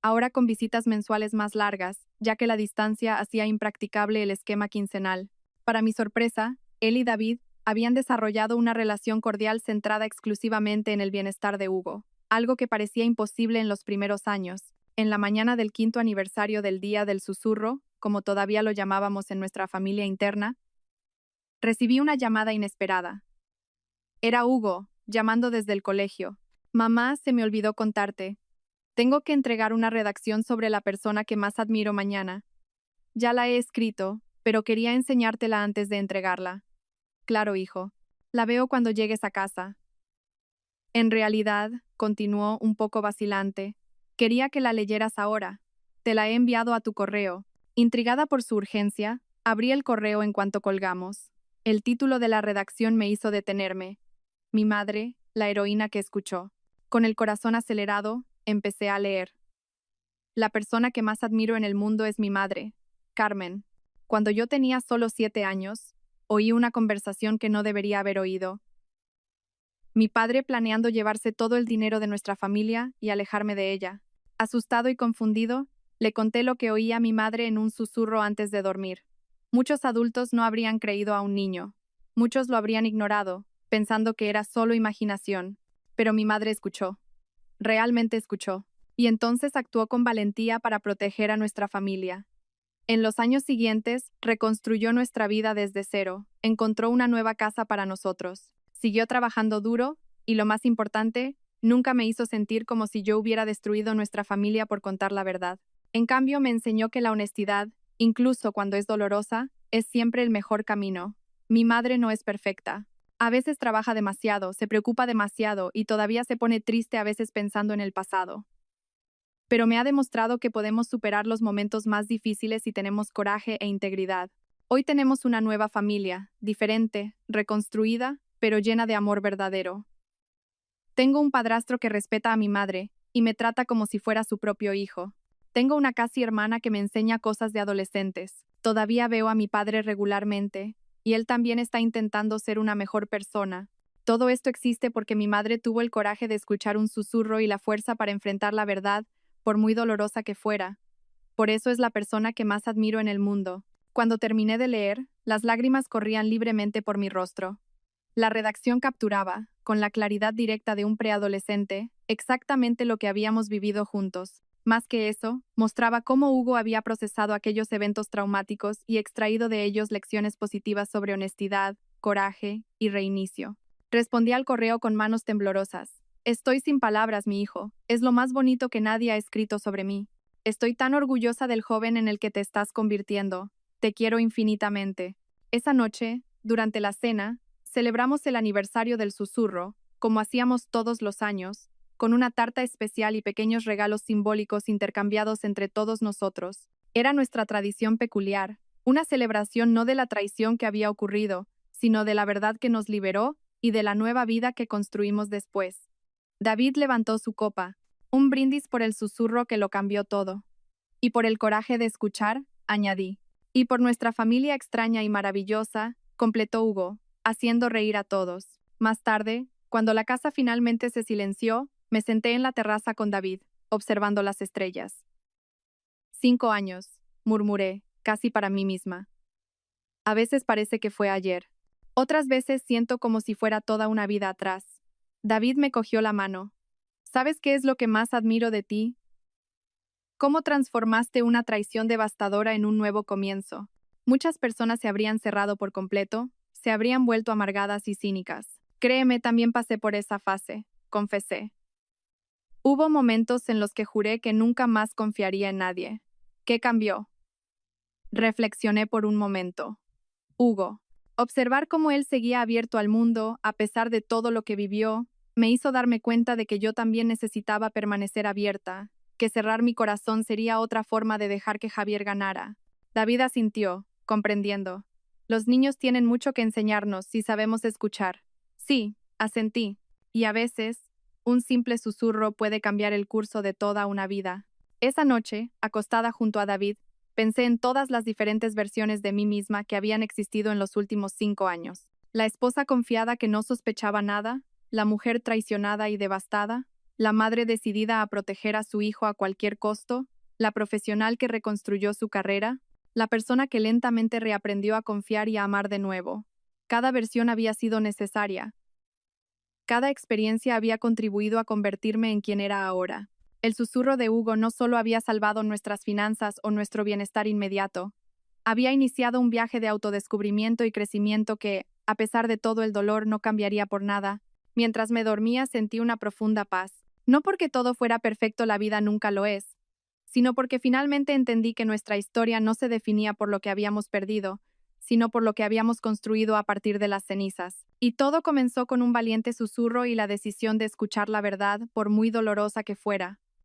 ahora con visitas mensuales más largas, ya que la distancia hacía impracticable el esquema quincenal. Para mi sorpresa, él y David habían desarrollado una relación cordial centrada exclusivamente en el bienestar de Hugo, algo que parecía imposible en los primeros años. En la mañana del 5º aniversario del Día del Susurro, como todavía lo llamábamos en nuestra familia interna, recibí una llamada inesperada. Era Hugo, llamando desde el colegio. Mamá, se me olvidó contarte. Tengo que entregar una redacción sobre la persona que más admiro mañana. Ya la he escrito, pero quería enseñártela antes de entregarla. Claro, hijo. La veo cuando llegues a casa. En realidad, continuó un poco vacilante, quería que la leyeras ahora. Te la he enviado a tu correo. Intrigada por su urgencia, abrí el correo en cuanto colgamos. El título de la redacción me hizo detenerme. Mi madre, la heroína que escuchó. Con el corazón acelerado, empecé a leer. La persona que más admiro en el mundo es mi madre, Carmen. Cuando yo tenía solo 7 años, oí una conversación que no debería haber oído. Mi padre planeando llevarse todo el dinero de nuestra familia y alejarme de ella. Asustado y confundido, le conté lo que oía mi madre en un susurro antes de dormir. Muchos adultos no habrían creído a un niño. Muchos lo habrían ignorado, pensando que era solo imaginación. Pero mi madre escuchó. Realmente escuchó. Y entonces actuó con valentía para proteger a nuestra familia. En los años siguientes, reconstruyó nuestra vida desde cero, encontró una nueva casa para nosotros, siguió trabajando duro, y lo más importante, nunca me hizo sentir como si yo hubiera destruido nuestra familia por contar la verdad. En cambio, me enseñó que la honestidad, incluso cuando es dolorosa, es siempre el mejor camino. Mi madre no es perfecta. A veces trabaja demasiado, se preocupa demasiado y todavía se pone triste a veces pensando en el pasado. Pero me ha demostrado que podemos superar los momentos más difíciles si tenemos coraje e integridad. Hoy tenemos una nueva familia, diferente, reconstruida, pero llena de amor verdadero. Tengo un padrastro que respeta a mi madre y me trata como si fuera su propio hijo. Tengo una casi hermana que me enseña cosas de adolescentes. Todavía veo a mi padre regularmente, y él también está intentando ser una mejor persona. Todo esto existe porque mi madre tuvo el coraje de escuchar un susurro y la fuerza para enfrentar la verdad, por muy dolorosa que fuera. Por eso es la persona que más admiro en el mundo. Cuando terminé de leer, las lágrimas corrían libremente por mi rostro. La redacción capturaba, con la claridad directa de un preadolescente, exactamente lo que habíamos vivido juntos. Más que eso, mostraba cómo Hugo había procesado aquellos eventos traumáticos y extraído de ellos lecciones positivas sobre honestidad, coraje y reinicio. Respondí al correo con manos temblorosas. Estoy sin palabras, mi hijo. Es lo más bonito que nadie ha escrito sobre mí. Estoy tan orgullosa del joven en el que te estás convirtiendo. Te quiero infinitamente. Esa noche, durante la cena, celebramos el aniversario del susurro, como hacíamos todos los años, con una tarta especial y pequeños regalos simbólicos intercambiados entre todos nosotros. Era nuestra tradición peculiar, una celebración no de la traición que había ocurrido, sino de la verdad que nos liberó y de la nueva vida que construimos después. David levantó su copa, un brindis por el susurro que lo cambió todo. Y por el coraje de escuchar, añadí. Y por nuestra familia extraña y maravillosa, completó Hugo, haciendo reír a todos. Más tarde, cuando la casa finalmente se silenció, me senté en la terraza con David, observando las estrellas. 5 años, murmuré, casi para mí misma. A veces parece que fue ayer. Otras veces siento como si fuera toda una vida atrás. David me cogió la mano. ¿Sabes qué es lo que más admiro de ti? ¿Cómo transformaste una traición devastadora en un nuevo comienzo? Muchas personas se habrían cerrado por completo, se habrían vuelto amargadas y cínicas. Créeme, también pasé por esa fase, confesé. Hubo momentos en los que juré que nunca más confiaría en nadie. ¿Qué cambió? Reflexioné por un momento. Hugo. Observar cómo él seguía abierto al mundo, a pesar de todo lo que vivió, me hizo darme cuenta de que yo también necesitaba permanecer abierta, que cerrar mi corazón sería otra forma de dejar que Javier ganara. David asintió, comprendiendo. Los niños tienen mucho que enseñarnos si sabemos escuchar. Sí, asentí. Y a veces, un simple susurro puede cambiar el curso de toda una vida. Esa noche, acostada junto a David, pensé en todas las diferentes versiones de mí misma que habían existido en los últimos 5 años. La esposa confiada que no sospechaba nada, la mujer traicionada y devastada, la madre decidida a proteger a su hijo a cualquier costo, la profesional que reconstruyó su carrera, la persona que lentamente reaprendió a confiar y a amar de nuevo. Cada versión había sido necesaria. Cada experiencia había contribuido a convertirme en quien era ahora. El susurro de Hugo no solo había salvado nuestras finanzas o nuestro bienestar inmediato, había iniciado un viaje de autodescubrimiento y crecimiento que, a pesar de todo el dolor, no cambiaría por nada. Mientras me dormía sentí una profunda paz. No porque todo fuera perfecto, la vida nunca lo es, sino porque finalmente entendí que nuestra historia no se definía por lo que habíamos perdido, sino por lo que habíamos construido a partir de las cenizas. Y todo comenzó con un valiente susurro y la decisión de escuchar la verdad, por muy dolorosa que fuera.